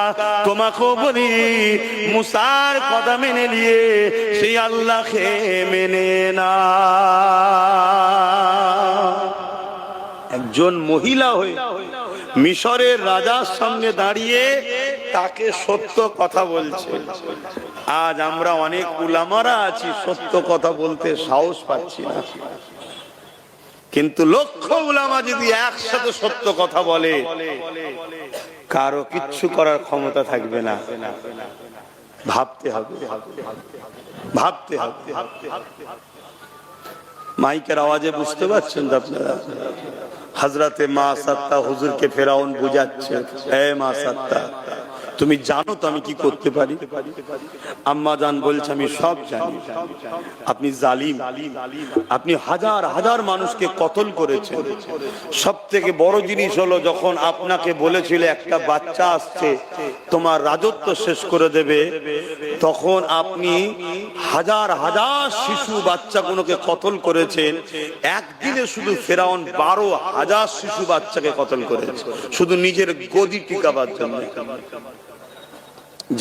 তোমাকেও বলি মুসার কথা মেনে নিয়ে সেই আল্লাহকে মেনে না। একজন মহিলা হয়ে মিশরের রাজার সামনে দাঁড়িয়ে তাকে সত্য কথা বলছে। আজ আমরা অনেক উলামারা আছি, সত্য কথা বলতে সাহস পাচ্ছি না, কিন্তু লক্ষ উলামা যদি একসাথে সত্য কথা বলে কারো কিচ্ছু করার ক্ষমতা থাকবে না। ভাবতে হবে, ভাবতে হবে। মাইকের আওয়াজে বুঝতে পারছেন তো আপনারা? হযরতে মা সাত্তা হুজুরকে ফেরাউন বুঝাচ্ছে, এ মা সাত্তা তুমি জানো তো আমি কি করতে পারি? আম্মা জান বলছে আমি সব জানি। আপনি জালিম, আপনি হাজার হাজার মানুষকে কতল করেছেন। সব থেকে বড় জিনিস হলো যখন আপনাকে বলেছিল একটা বাচ্চা আসছে তোমার রাজত্ব শেষ করে দেবে, তখন আপনি হাজার হাজার শিশু বাচ্চাগুলোকে কতল করেছেন। একদিনে শুধু ফেরাউন 12,000 শিশু বাচ্চাকে কতল করেছে, শুধু নিজের গদি টিকাবার জন্য।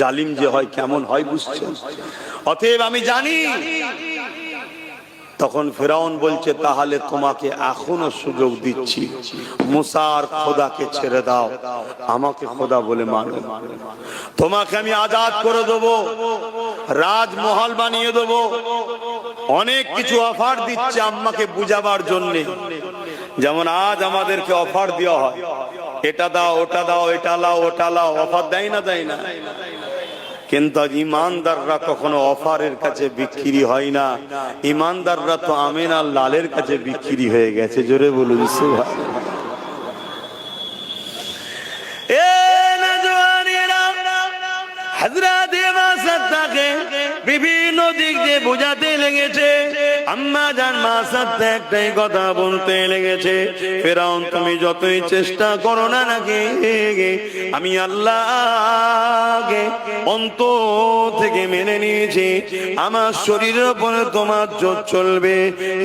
জালিম যে হয় কেমন হয় বুঝছেন? অতএব আমি জানি। তখন ফেরাউন বলছে তাহলে তোমাকে এখনো সুযোগ দিচ্ছি, মুসার খোদাকে ছেড়ে দাও, আমাকে খোদা বলে মানো, তোমাকে আমি আজাদ করে দেবো, রাজমহল বানিয়ে দেবো, অনেক কিছু অফার দিচ্ছে আম্মাকে বুঝাবার জন্য। যেমন আজ আমাদেরকে অফার দেওয়া হয়, এটা দাও ওটা দাও, এটা লাও ওটা লাও, অফার দেয় না, দেয় না। কিন্তু আজ ইমানদাররা কখনো অফারের কাছে বিক্রি হয় না। ইমানদাররা তো আমিন আর লালের কাছে বিক্রি হয়ে গেছে। জোরে বলুন সুবহানাল্লাহ। হযরতে মা সাত্তাকে বিভিন্ন দিক দিয়ে বোঝাতে লেগেছে। আম্মা জান মা সাত্তা একটাই কথা বলতে লেগেছে, ফেরাউন তুমি যতই চেষ্টা করো না নাকি আমি আল্লাহকে অন্তর থেকে মেনে নিয়েছি। আমার শরীরের উপরে তোমার জোর চলবে,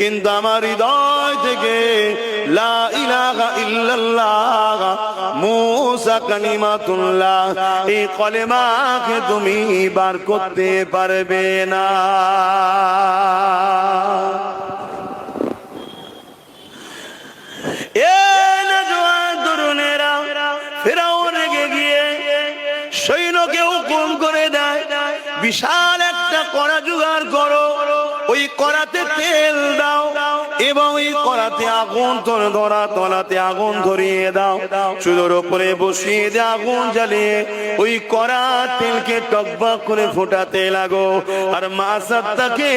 কিন্তু আমার হৃদয় থেকে লা ইলাহা ইল্লাল্লাহ মুসা কালিমাতুল্লাহ এই কলেমাকে তুমি বার করতে পারবে না। ফেরাউন রেগে গিয়ে সৈন্যকে হুকুম করে দেয় বিশাল একটা কড়া জোগাড় করো, ওই কড়াতে তেল দাও এবং ওই কড়াতে আগুন ধরা, তলাতে আগুন ধরিয়ে দাও, চুলোর উপরে বসিয়ে দিয়ে আগুন জ্বালিয়ে ওই কড়া তেলকে টকবক করে ফোটাতে লাগো। আর মা সাত্তাকে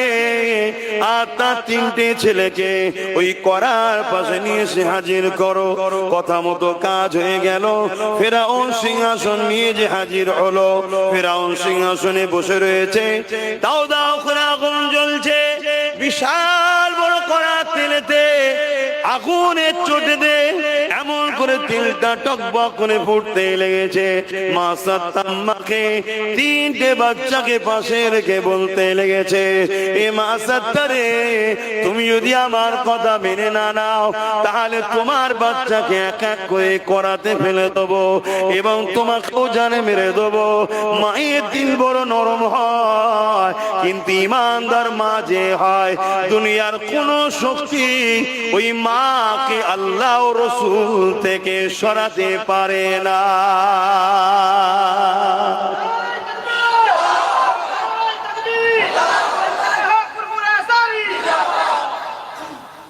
আর তার 3টে ছেলেকে ওই কড়ার পাশে নিয়ে এসে হাজির করো। কথা মতো কাজ হয়ে গেল। ফেরাউন সিংহাসন নিয়ে যে হাজির হলো, ফেরাউন সিংহাসনে বসে রয়েছে, দাও দাও করে আগুন জ্বলছে, বিশাল বড় কড়া তেলেতে আগুনের চোটে দে এমন করে তেলটা টকবক করে ফুটতে লেগেছে। মা সাত্তা আম্মাকে 3টে বাচ্চাকে পাশে রেখে বলতে লেগেছে, এ মা সাত্তা রে, তুমি যদি আমার কথা মেনে না নাও তাহলে তোমার বাচ্চাকে এক এক করে কড়াতে ফেলে দেবো এবং তোমাকেও জানে মেরে দেবো। মায়ের দিল বড় নরম হয়, কিন্তু ইমানদার মা যে হয়, দুনিয়ার কোন শক্তি ওই মাকে আল্লাহ ও রাসূল থেকে সরাতে পারে না।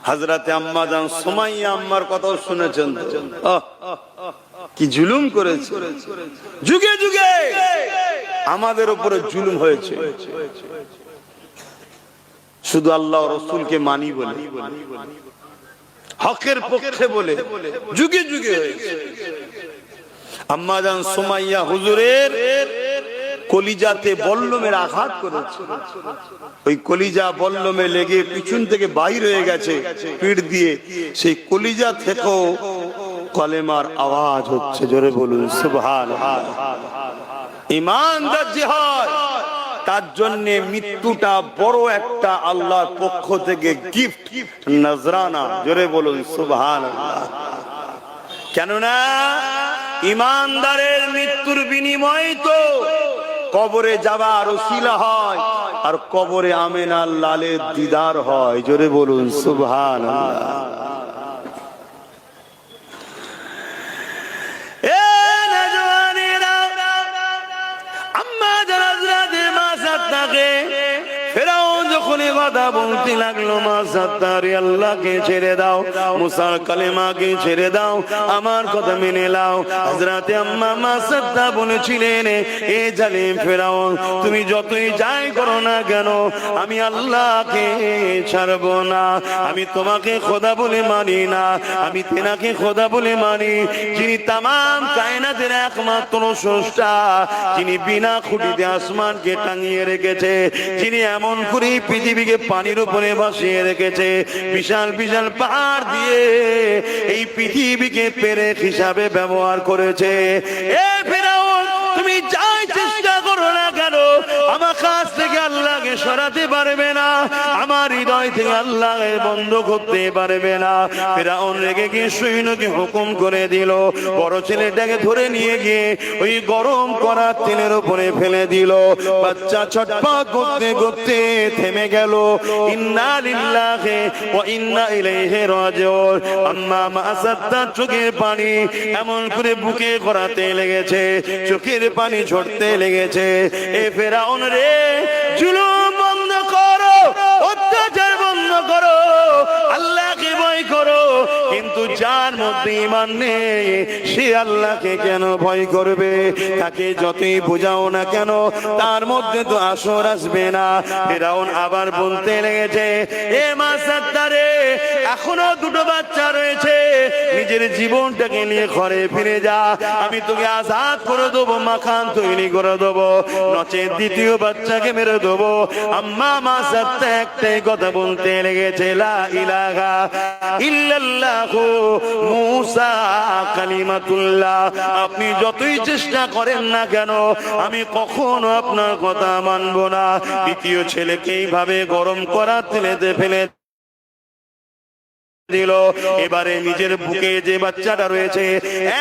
হযরতে আম্মা জান সুমাইয়া আম্মার কথা শুনেছেন তো, কি জুলুম করেছে। যুগে যুগে আমাদের উপরে জুলুম হয়েছে, শুধু আল্লাহ ও রাসূলকে মানি বলে, হকের পক্ষে বলে যুগে যুগে হয়েছে। আম্মা জান সুমাইয়া হুজুরের কলিজাতে বল্লমের আঘাত করেছে, ওই কলিজা বল্লমে লেগে পিছন থেকে বাইর হয়ে গেছে পিঠ দিয়ে, সেই কলিজা থেকেও কলেমার আওয়াজ হচ্ছে। জোরে বলুন সুবহানাল্লাহ। ঈমানদার যে হয় তার জন্য মৃত্যুটা বড় একটা আল্লাহর পক্ষ থেকে গিফট, নজরানা। জোরে বলুন সুবহানাল্লাহ। কেননা ঈমানদারের মৃত্যুর বিনিময়ে তো কবরে যাবার ওসিলা হয়, আর কবরে আমেনার লালের দিদার হয়। জোরে বলুন সুবহানাল্লাহ। ফেরাউন যখন কথা বলতে লাগলো, মা সাত্তারি আল্লাহকে ছেড়ে দাও, মুসার কালেমাকে ছেড়ে দাও, আমার কথা মেনে নাও। হযরতে আম্মা মা সাত্তা বলেছিলেন, এ জালিম ফেরাউন, তুমি যতই যাই করো না কেন আমি আল্লাহকে ছাড়বো না। আমি তোমাকে খোদা বলে মানি না, আমি তেনাকে খোদা বলে মানি যিনি তামাম কায়নাতের একমাত্র স্রষ্টা, যিনি বিনা খুঁটিতে আসমানকে টাঙিয়ে রেখেছে, যিনি এমন করে পৃথিবীকে পানির উপরে ভাসিয়ে রেখেছে, বিশাল বিশাল পাহাড় দিয়ে এই পৃথিবীকে পেরেক হিসাবে ব্যবহার করেছে। এ ফেরাউন, তুমি যাই চেষ্টা করো না কেন আমার কাছ থেকে আল্লাহকে সরাতে পারবে না, আমার হৃদয় থেকে আল্লাহকে বন্ধ করতে পারবে না। ফেরাউন রেগে গিয়ে সৈন্যকে হুকুম করে দিল, বড় ছেলেটাকে ধরে নিয়ে গিয়ে ওই গরম করা তেলের উপরে ফেলে দিল। বাচ্চা ছটফট করতে করতে থেমে গেল। ইন্না লিল্লাহি ওয়া ইন্না ইলাইহি রাজিউন। আম্মা মা সাত্তার চোখের পানি এমন করে বুকে গড়াতে লেগেছে, চোখের পানি ঝরতে লেগেছে। এ ফেরাউন রে, জুলুম বন্ধ করো, অত্যাচার বন্ধ করো, আল্লাহকে ভয় করো। কিন্তু যার মধ্যে ঈমান নেই সে আল্লাহকে কেন ভয় করবে? তাকে যতই বোঝাও না কেন তার মধ্যে তো আসর আসবে না। ফেরাউন আবার বলতে লেগেছে, এ মা সাত্তারে, এখনো দুটো বাচ্চা রয়েছে, নিজের জীবনটাকে নিয়ে ঘরে ফিরে যা, আমি তোকে আজাদ করে দেবো, মাখান তৈরি করে দেবো, নচেত দ্বিতীয় বাচ্চাকে মেরে দেবো। আম্মা মা সাত্তা একটাই কথা বলতে লেগেছে, লা ইলাহা ইল্লাল্লাহু মুসা কালিমাতুল্লাহ। আপনি যতই চেষ্টা করেন না কেন আমি কখনো আপনার কথা মানবো না। দ্বিতীয় ছেলেকে এইভাবে গরম করা তেলেতে ফেলে দিল। এবারে নিজের বুকে যে বাচ্চাটা রয়েছে,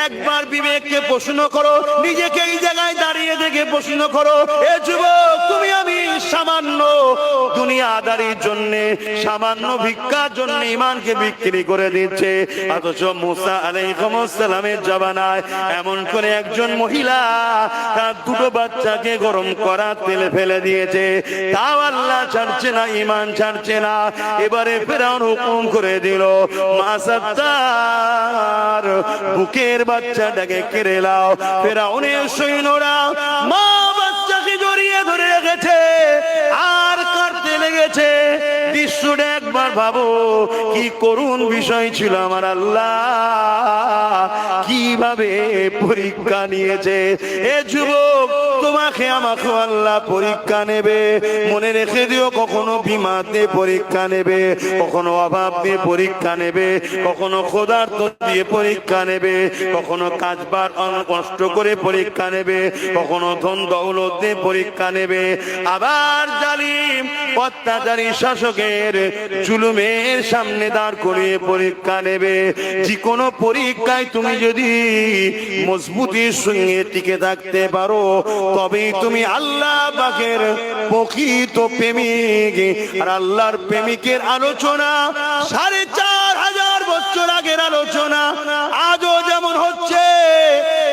একবার বিবেককে প্রশ্ন করো, নিজেকে এই জায়গায় দাঁড়িয়ে দেখে প্রশ্ন করো, এ যুবক, তুমি আমি সামান্য দুনিয়াদারির জন্য, সামান্য ভিক্ষার জন্য ঈমানকে বিক্রি করে দিচ্ছে। অথচ মুসা আলাইহিস সালামের জামানায় এমন করে একজন মহিলা তার দুটো বাচ্চাকে গরম করা তেলে ফেলে দিয়েছে, তাও আল্লাহ ছাড়ছে না, ঈমান ছাড়ছে না। এবারে ফেরাউন হুকুম করে দিল, মা সাত্তার বুকের বাচ্চাটাকে কেড়ে নাও। ফেরাউনের সৈন্যরা মা বাচ্চাকে জড়িয়ে ধরে রেখেছে আর কাঁদতে লেগেছে। দৃশ্যটা একবার ভাবো, কি করুণ বিষয় ছিল। আমার আল্লাহ কিভাবে পরীক্ষা নিয়েছে। এ যুবক, তোমাকে আমাকে আল্লাহ পরীক্ষা নেবে, মনে রেখে দিও। কখনো বিমাতে পরীক্ষা নেবে, কখনো অভাব দিয়ে পরীক্ষা নেবে, কখনো ক্ষুধার্ত দিয়ে পরীক্ষা নেবে, কখনো কাজবার কষ্ট করে পরীক্ষা নেবে, কখনো ধন দৌলত দিয়ে পরীক্ষা নেবে। আবার জালিম অত্যাচারী শাসকের জুলুমের সামনে দাঁড় করিয়ে পরীক্ষা নেবে। যে কোনো পরীক্ষায় তুমি যদি মজবুতির সঙ্গে টিকে থাকতে পারো, তবেই তুমি আল্লাহ পাকের প্রকৃত প্রেমিক। আর আল্লাহর প্রেমিকের আলোচনা 4500 বছর আগের আলোচনা আজও যেমন হচ্ছে।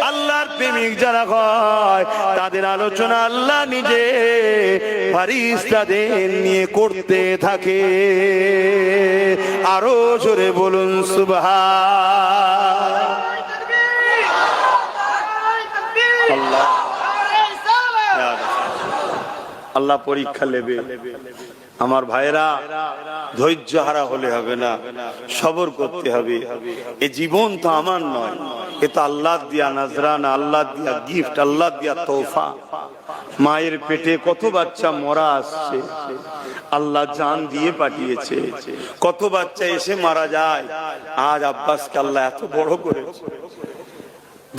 আল্লাহর প্রেমিক যারা হয় তাদের আলোচনা আল্লাহ নিজে ফেরেশতাদের নিয়ে করতে থাকে। আরো জোরে বলুন সুবহান আল্লাহ। আল্লাহ পরীক্ষা নেবে। আমার ভাইরা, ধৈর্য হারা হলে হবে না, সবর করতে হবে। এ জীবন তো আমার নয়, এ তো আল্লাহ দিয়া নজরানা, আল্লাহ দিয়া গিফট, আল্লাহ দিয়া তোহফা। মায়ের পেটে কত বাচ্চা মরা আসছে, আল্লাহ জান দিয়ে পাঠিয়েছে। কত বাচ্চা এসে মারা যায়, আজ আব্বাসকে আল্লাহ এত বড় করেছে।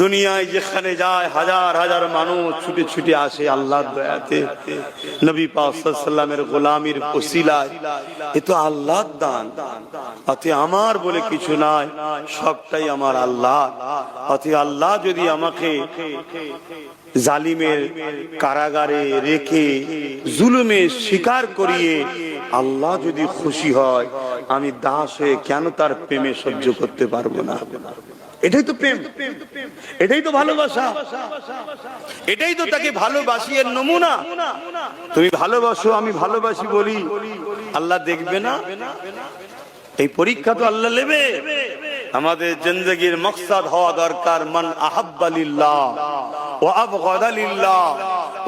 দুনিয়ায় যেখানে যায় হাজার হাজার মানুষ ছুটে ছুটে আসে আল্লাহর দয়াতে, নবী পাক সাল্লাল্লাহু আলাইহি ওয়াসাল্লামের গোলামির ওসিলায়। এ তো আল্লাহর দান, অতি আমার বলে কিছু নাই, সবটাই আমার আল্লাহ। অতি আল্লাহ যদি আমাকে জালিমের কারাগারে রেখে জুলুমের শিকার করিয়ে আল্লাহ যদি খুশি হয়, আমি দাস হয়ে কেন তার প্রেমে সহ্য করতে পারবো না? এটাই তো প্রেম, এটাই তো ভালোবাসা, এটাই তো তাকে ভালোবাসি এর নমুনা। তুমি ভালোবাসো, আমি ভালোবাসি বলি, আল্লাহ দেখবে না? এই পরীক্ষা তো আল্লাহ নেবে। আমাদের জিন্দেগির মকসদ হওয়া দরকার মান আহাব্বা লিল্লাহ ওয়া আবগাদা লিল্লাহ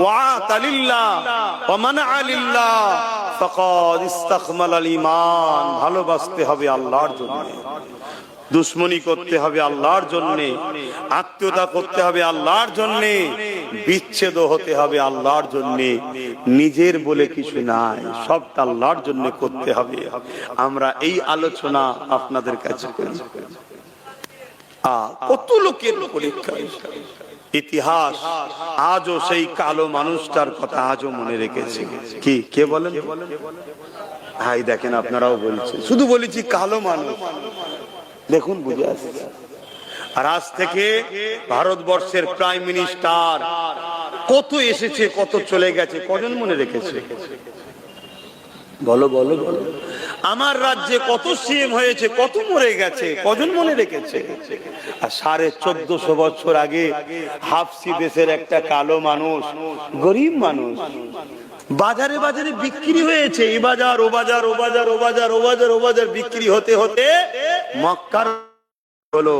ওয়া আতা লিল্লাহ ওয়া মানআ লিল্লাহ ফাকাদ ইসতাকমালাল ঈমান। ভালোবাসতে হবে আল্লাহর জন্য, দুশ্মনী করতে হবে আল্লাহর জন্যে, আত্মীয়তা করতে হবে আল্লাহর জন্যে, বিচ্ছেদ হতে হবে আল্লাহর জন্যে। নিজের বলে কিছু নাই, সবটা আল্লাহর জন্য করতে হবে। আমরা এই আলোচনা আপনাদের কাছে করি। কত লোকের পরীক্ষা, ইতিহাস আজও সেই কালো মানুষটার কথা আজও মনে রেখেছে। কি কে বলেন? ভাই দেখেন, আপনারাও বলছেন, শুধু বলেছি কালো মানুষ। দেখুন বুঝে আসছে। আর আজ থেকে ভারতবর্ষের প্রাইম মিনিস্টার কত এসেছে, কত চলে গেছে, কজন মনে রেখেছে? বলো বলো বলো। আমার রাজ্যে কত সিএম হয়েছে, কত মরে গেছে, কজন মনে রেখেছে? আর 1450 বছর আগে হাফসি দেশের একটা কালো মানুষ, গরিব মানুষ, বাজারে বাজারে বিক্রি হয়েছে। এই বাজার, ও বাজার, ও বাজার, ও বাজার, ও বাজার, ও বাজার বিক্রি হতে হতে মক্কার হলো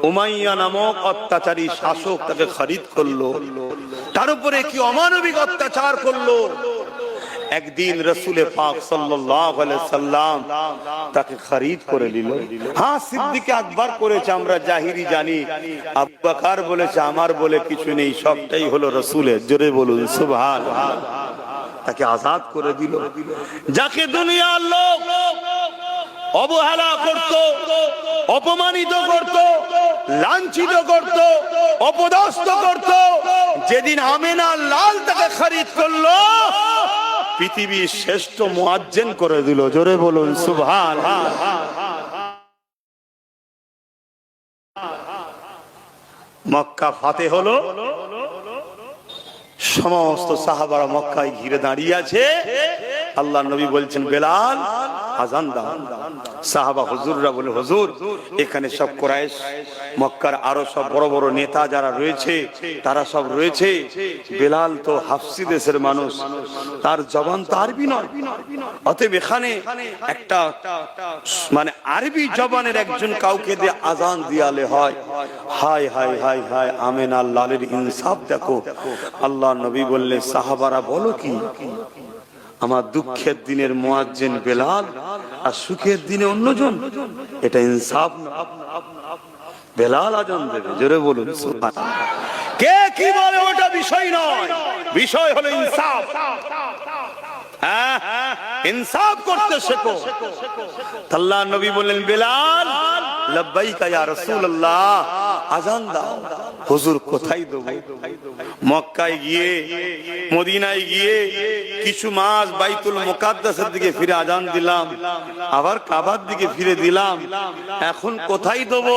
উমাইয়া নামক অত্যাচারী শাসক তাকে খরিদ করলো। তার উপরে কি অমানবিক অত্যাচার করলো। একদিন রাসূলে পাক সাল্লাল্লাহু আলাইহি সাল্লাম তাকে খরিদ করে নিল। হ্যাঁ, সিদ্দিক আকবর করেছে, আমরা জাহিরি জানি। আবু বকর বলেছে আমার বলে কিছু নেই, সবটাই হলো রাসূলের। জোরে বলুন সুবহানাল্লাহ। তাকে আজাদ করে দিল। যাকে দুনিয়ার লোক অবহেলা করত, অপমানিত করত, লাঞ্ছিত করত, অপদস্থ করত, যেদিন আমেনা লাল তাকে খরিদ করলো, পৃথিবীর শ্রেষ্ঠ মুয়াজ্জিন করে দিল। জোরে বলুন সুবহানাল্লাহ। মক্কা ফাতে হলো, সমস্ত সাহাবারা মক্কায় ঘিরে দাঁড়িয়ে আছে। আল্লাহ নবী বলছেন বেলাল আজান দাও। সাহাবা হুজুররা বলে হুজুর, এখানে সব কুরাইশ, মক্কার আরো সব বড় বড় নেতা যারা রয়েছে তারা সব রয়েছে। বেলাল তো হাফসি দেশের মানুষ, তার জবান তো আরবি নয়। অতএব এখানে একটা মানে আরবি জবানের একজন কাউকে দিয়ে আজান দিয়ালে হয়। হায় হায় হায় হায়, আমেনা লালের ইনসাফ দেখো। আল্লাহ নবী বললে সাহাবারা বলো কি? আমার দুঃখের দিনের মুয়াজ্জিন বেলাল আর সুখের দিনে অন্যজন, এটা ইনসাফ না। বেলাল আজান দেবে। জোরে বলুন সুবহানাল্লাহ। কে কি বলে ওটা বিষয় নয়, বিষয় হলো ইনসাফ। ইনসাফ করতে শেখো। আল্লাহ নবী বললেন বেলাল লব্বাইকা ইয়া রাসূলুল্লাহ, আজান দাও। হুজুর কোথায় দেব? মক্কায় গিয়ে, মদিনায় গিয়ে কিছু মাস বাইতুল মুকাদ্দাসের দিকে ফিরে আজান দিলাম, আবার কাবার দিকে ফিরে দিলাম, এখন কোথায় দেব?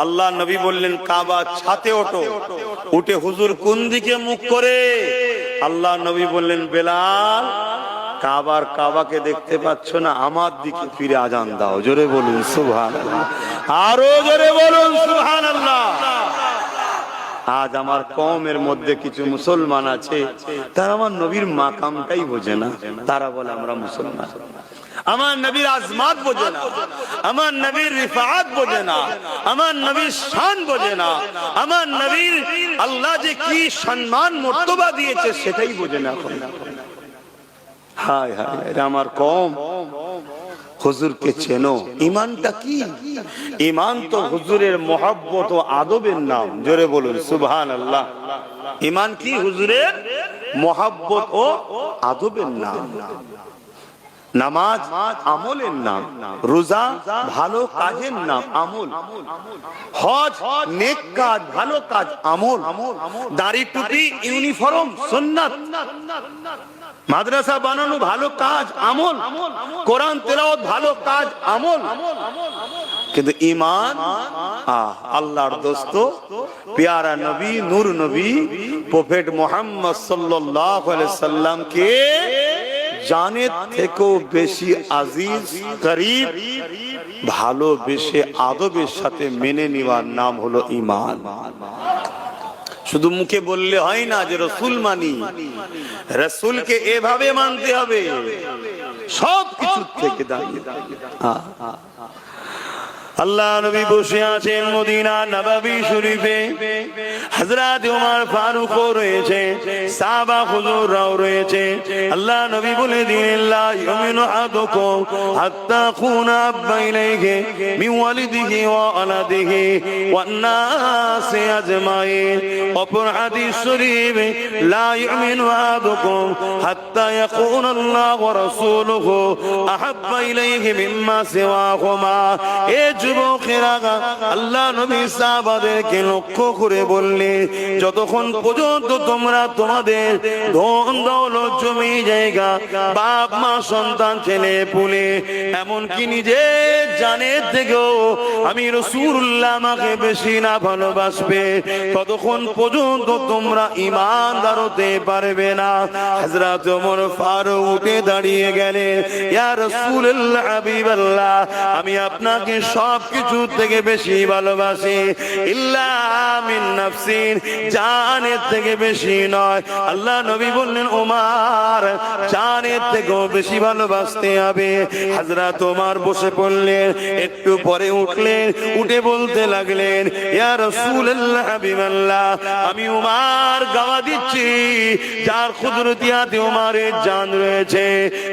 আল্লাহ নবী বললেন কাবার ছাতে ওঠো। উঠে হুজুর কোন দিকে মুখ করে? আল্লাহ নবী বললেন বেলাল কাবাকে দেখতে পাচ্ছ না, আমার দিকে ফিরে আজান দাও। জোরে বলুন সুবহানাল্লাহ। আরো জোরে বলুন সুবহানাল্লাহ। আজ আমার কওমের মধ্যে কিছু মুসলমান আছে, তারা আমার নবীর মাকামটাই বোঝে না। তারা বলে আমরা মুসলমান, আমার নবীর আজমাত বোঝে না, আমার নবীর রিফাত বোঝে না, আমার নবীর শান বোঝে না, আমার নবীর আল্লাহ যে কি সম্মান মর্তবা দিয়েছে সেটাই বোঝে না। হায় হায়, এটা আমার কওম। হুজুরকে চেনো। ইমানটা কি? ইমান তো হুজুরের মহব্বত ও আদবের নাম। জোরে বলুন সুবহানাল্লাহ। ইমান কি? হুজুরের মহব্বত ও আদবের নাম। নামাজ আমলের নাম, রোজা ভালো কাজের নাম, আমল। হজ নেক কাজ, ভালো কাজ, আমল। দাড়ি টুপি ইউনিফর্ম সুন্নাত। মাদ্রাসা বানানো ভালো কাজ, আমল। কোরআন তেলাওয়াত ভালো কাজ, আমল। কিন্তু ঈমান, আল্লাহর দোস্ত প্যারা নবী, নূর নবী প্রফেট মুহাম্মদ সাল্লাল্লাহু আলাইহি সাল্লামকে জানের থেকেও বেশি আজিজ, করিব, ভালোবেসে আদবের সাথে মেনে নেওয়ার নাম হলো ঈমান। শুধু মুখে বললে হয় না যে রসুল মানি, রসুলকে এভাবে মানতে হবে সব কিছু থেকে দাঁড়িয়ে। আল্লাহ নবী বসে আছেন মদিনা নববী শরীফে, হযরত ওমর ফারুক রয়েছে, সাহাবা হুজুররাও রয়েছে। আল্লাহ নবী বলে দিলেন লা ইউমিনু আহাদুকুম হাত্তা কুনা বাইনাইহি মিন ওয়ালিদিহি ওয়া আলাদিহি ওয়ান নাসি আজমাইন। অপর হাদিস শরীফ, লা ইউমিনু আহাদুকুম হাত্তা ইয়াকুনা আল্লাহু ওয়া রাসূলুহু আহাব্বা ইলাইহি মিম্মা সিওয়াহুমা। এ যুবকেরা, আল্লাহ নবী সাহাবাদেরকে লক্ষ্য করে বললে, যতক্ষণ পর্যন্ত তোমরা তোমাদের ধন দৌলত, জমি জায়গা, বাপ মা, সন্তান, ছেলে পুলে, এমনকি নিজের জানের থেকেও আমি রাসূলুল্লাহ আমাকে বেশি না ভালোবাসবে, ততক্ষণ পর্যন্ত তোমরা ঈমানদার হতে পারবে না। হযরত ওমর ফারুক উঠে দাঁড়িয়ে গেলেন, ইয়া রাসূলুল্লাহ, হাবিবাল্লাহ, আমি আপনাকে সব কিছু থেকে বেশি ভালোবাসি, ইল্লা মিন নাফসিন, জানের থেকে বেশি নয়। আল্লাহ নবী বললেন, ওমর, জানের থেকেও বেশি ভালোবাসতে হবে। হযরত ওমর বসে পড়লেন, একটু পরে উঠলেন, উঠে বলতে লাগলেন, ইয়া রাসূলুল্লাহ, হাবিবাল্লাহ, আমি ওমর গাওয়া দিচ্ছি, যার কুদরতিয়াতে ওমরের জান রয়েছে,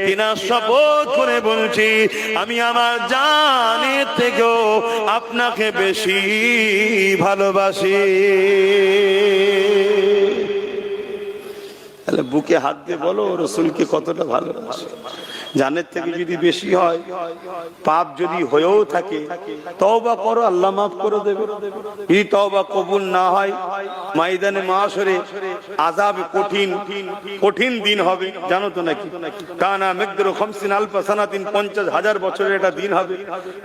তিনার শপথ করে বলছি, আমি আমার জানের থেকেও আপনাকে বেশি ভালোবাসি। তাহলে বুকে হাত দিয়ে বলো, রসুলকে কতটা ভালোবাসি। জানের থেকে যদি বেশি হয়, পাপ যদি হয়েও থাকে, তওবা করো, আল্লাহ মাফ করে দেবে। যদি তওবা কবুল না হয়, ময়দানে মাশরে আযাব কঠিন কঠিন দিন হবে, জানো তো নাকি? কানা মিকদারু 50 আলফ সানাতিন, 50,000 বছরের একটা দিন হবে।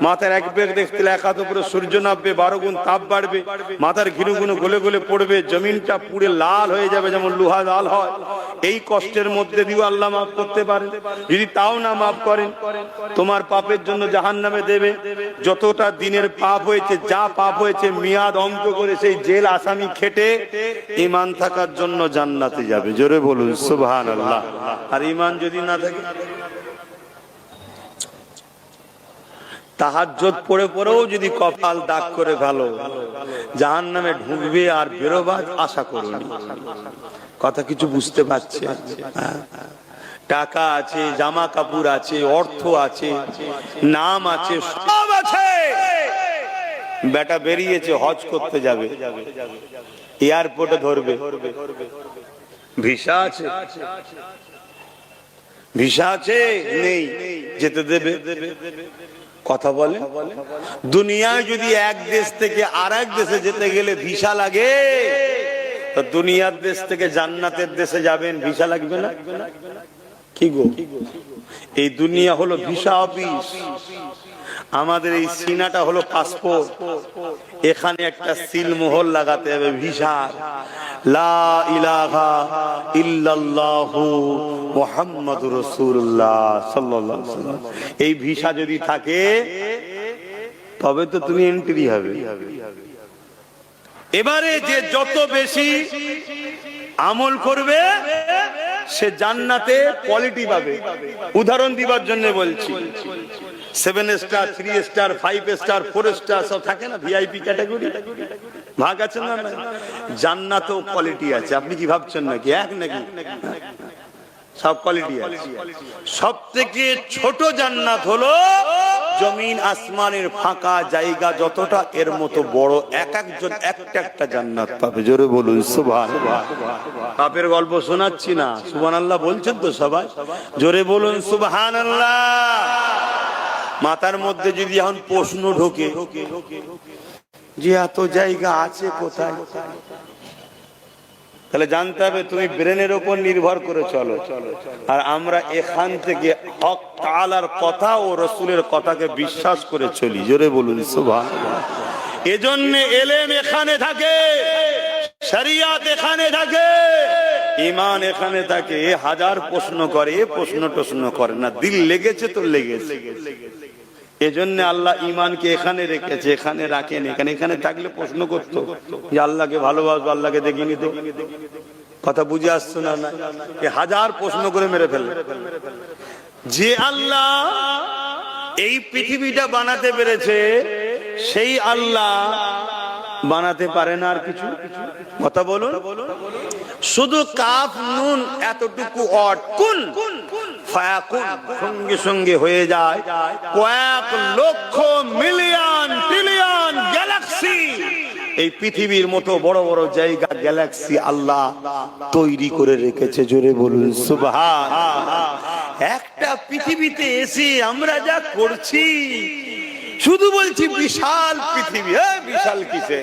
মাথার এক বেগ দেখতে এক হাত উপরে সূর্য নামবে, 12 গুণ তাপ বাড়বে, মাথার ঘিনুগুনো গলে গলে পড়বে, জমিনটা পুড়ে লাল হয়ে যাবে যেমন লোহা লাল হয়। এই কষ্টের মধ্যে দিয়েও আল্লাহ মাফ করতে পারেন। যদি তাও না মাফ করেন, তোমার পাপের জন্য জাহান্নামে দেবে। যতটা দিনের পাপ হয়েছে, যা পাপ হয়েছে, মেয়াদ অঙ্ক করে সেই জেল আসামি খেটে ঈমান থাকার জন্য জান্নাতে যাবে। জোরে বলুন সুবহানাল্লাহ। আর ঈমান যদি না থাকে, তাহাজ্জুদ পড়ে পড়েও যদি কপাল দাগ করে ভালো, জাহান্নামে ঢুকবে আর বেরোবার আশা করুন। কথা কিছু বুঝতে পারছে? টাকা আছে, জামা কাপড় আছে, অর্থ আছে, নাম আছে, সব আছে, বেটা বেরিয়েছে হজ করতে যাবে, এয়ারপোর্টে ধরবে, ভিসা আছে, ভিসা আছে, নেই, যেতে দেবে? কথা বলে। দুনিয়ায় যদি এক দেশ থেকে আর এক দেশে যেতে গেলে ভিসা লাগে, তো দুনিয়ার দেশ থেকে জান্নাতের দেশে যাবেন, ভিসা লাগবে না? কি গো, এই দুনিয়া হলো ভিসা অফিস, আমাদের এই সিনাটা হলো পাসপোর্ট। এখানে একটা সিল মোহর লাগাতে হবে, ভিসা। লা ইলাহা ইল্লাল্লাহু মুহাম্মাদুর রাসূলুল্লাহ সাল্লাল্লাহু আলাইহি ওয়াসাল্লাম। এই ভিসা যদি থাকে তবে তো তুমি এন্ট্রি হবে। এবারে যে যত বেশি আমল করবে সে জান্নাতে কোয়ালিটি পাবে। উদাহরণ দিবার জন্য বলছি, 7 স্টার, 3 স্টার, 5 স্টার, 4 স্টার সব থাকে না, ভিআইপি ক্যাটাগরি, ভাগ আছে না? জান্নাতেও কোয়ালিটি আছে। আপনি কি ভাবছেন নাকি এক নাকি? সব কোয়ালিটি আছে। সব থেকে ছোট জান্নাত হলো জমিন আসমানের ফাঁকা জায়গা যতটা, এর মতো বড় এক একজন একটা একটা জান্নাত পাবে। জোরে বলুন সুবহানাল্লাহ। বাপের গল্প শোনাচ্ছি না, সুবহানাল্লাহ বলছেন তো সবাই? জোরে বলুন সুবহানাল্লাহ। মাথার মধ্যে যদি এখন প্রশ্ন ঢোকে যে এত জায়গা আছে কোথায়, তাহলে জানতে হবে তুমি ব্রেনের উপর নির্ভর করে চলো। আর আমরা এখান থেকে হক তাআলার কথা ও রাসূলের কথাকে বিশ্বাস করে চলি। জোরে বলুন সুবহানাল্লাহ। এজন্য ইলম এখানে থাকে, শরিয়ত এখানে থাকে, ঈমান এখানে থাকে। হাজার প্রশ্ন করে, প্রশ্ন করে না, দিল লেগেছে তো লেগেছে। এজন্য আল্লাহ ঈমানকে এখানে রেখেছে, এখানে রাখেন। এখানে থাকলে প্রশ্ন করতো যে আল্লাহকে ভালোবাসবো, আল্লাহকে দেখিনি তো। কথা বুঝে আসছো না? হাজার প্রশ্ন করে মেরে ফেলবে। যে আল্লাহ এই পৃথিবীটা বানাতে পেরেছে, সেই আল্লাহ বানাতে পারে না আর কিছু? কথা বলুন। শুধু কাফ নুন এতটুকু অট কুন ফায়াকুন সঙ্গে সঙ্গে হয়ে যায় কয়েক লক্ষ মিলিয়ন ট্রিলিয়ন গ্যালাক্সি। এই পৃথিবীর মতো বড় বড় জায়গা, গ্যালাক্সি আল্লাহ তৈরি করে রেখেছে। জোরে বলুন সুবহানাল্লাহ। একটা পৃথিবীতে এসে আমরা যা করছি, শুধু বলছি বিশাল পৃথিবী। বিশাল কিসে?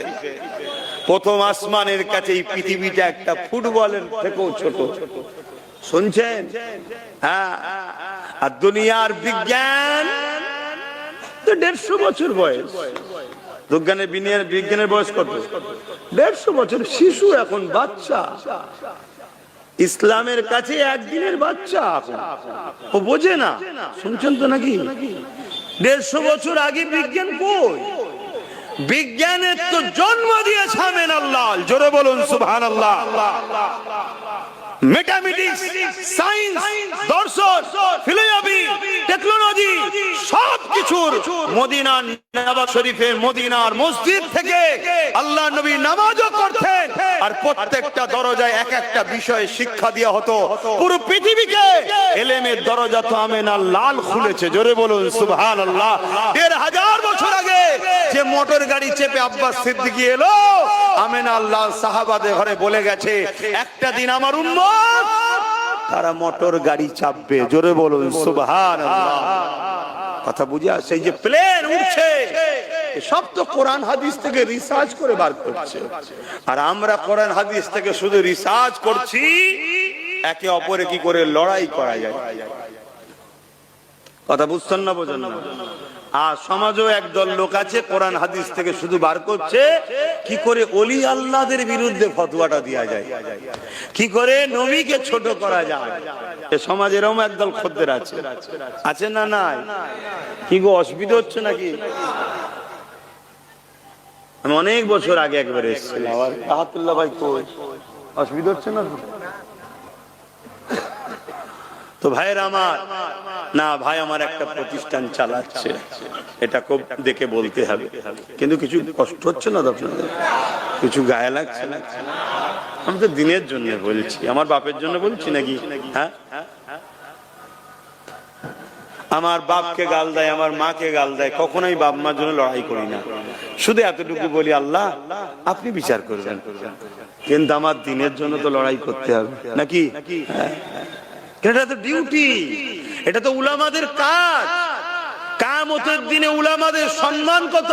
প্রথম আসমানের কাছে এই পৃথিবীটা একটা ফুটবলের থেকেও ছোট। শুনছেন? হ্যাঁ। আর দুনিয়ার বিজ্ঞান তো 150 বছর বয়স। বিজ্ঞানের বয়স কত? 150 বছর। শিশু এখন, বাচ্চা। ইসলামের কাছে একদিনের বাচ্চা, ও বোঝে না। শুনছেন তো নাকি? 150 বছর আগে বিজ্ঞান কই? বিজ্ঞানের তো জন্ম দিয়েছে আমিন আল্লাহ। জোরে বলুন সুবহানাল্লাহ। ম্যাথমেটিক্স, সায়েন্স, দর্শন, ফিলোসফি, টেকনোলজি সব কিছুর মদিনার নওয়াজ শরীফের মদিনার মসজিদ থেকে আল্লাহ নবী নামাজও করতেন। আর প্রত্যেকটা দরজায় এক একটা বিষয়ে শিক্ষা দেওয়া হতো। পুরো পৃথিবীকে ইলমের দরজা তো আমিন আল্লাহ খুলেছে। জোরে বলুন সুবহানাল্লাহ। 1500 বছর আগে যে মোটর গাড়ি চেপে আব্বাস সিদ্দিকী এলো, আমিন আল্লাহ সাহাবাদের ঘরে বলে গেছে একটা দিন আমার উম্মত তারা মোটর গাড়ি চাপবে। জোরে বলুন সুবহানাল্লাহ। কথা বুঝে আসছে? এই যে প্লেন উঠছে, সব তো কোরআন হাদিস থেকে রিসার্চ করে বার করছে। আর আমরা কোরআন হাদিস থেকে শুধু রিসার্চ করছি একে অপরে কি করে লড়াই করা যায়। কথা বুঝছেন না? বোঝেন না? আর সমাজও একদল লোক আছে কোরআন হাদিস থেকে শুধু বার করছে কি করে ওলি আল্লাহদের বিরুদ্ধে ফতোয়াটা দেওয়া যায়, কি করে নবীকে ছোট করা যায়। এ সমাজেরও একদল খদ্দের আছে, আছে না? নাই? কি গো, অসুবিধা হচ্ছে নাকি? আমি অনেক বছর আগে একবার এসেছিলাম। আহাতুল্লাহ ভাই কই? অসুবিধা হচ্ছে না তো? ভাইয়ের আমার, না ভাই আমার একটা প্রতিষ্ঠান চালাচ্ছে, এটা খুব দেখে বলতে হবে, কিন্তু কিছু কষ্ট হচ্ছে না আপনাদের? কিছু গায়ে লাগছে না? আমি তো দিনের জন্য বলছি, আমার বাপের জন্য বলছি নাকি? হ্যাঁ, আমার বাপকে গাল দেয়, আমার মাকে গাল দেয়, কখনোই বাপ মার জন্য লড়াই করি না। শুধু এতটুকু বলি, আল্লাহ আপনি বিচার করবেন, কিন্তু আমার দিনের জন্য তো লড়াই করতে হবে নাকি? এটা তো ডিউটি, এটা তো উলামাদের কাজ। কিয়ামতের দিনে উলামাদের সম্মান কত?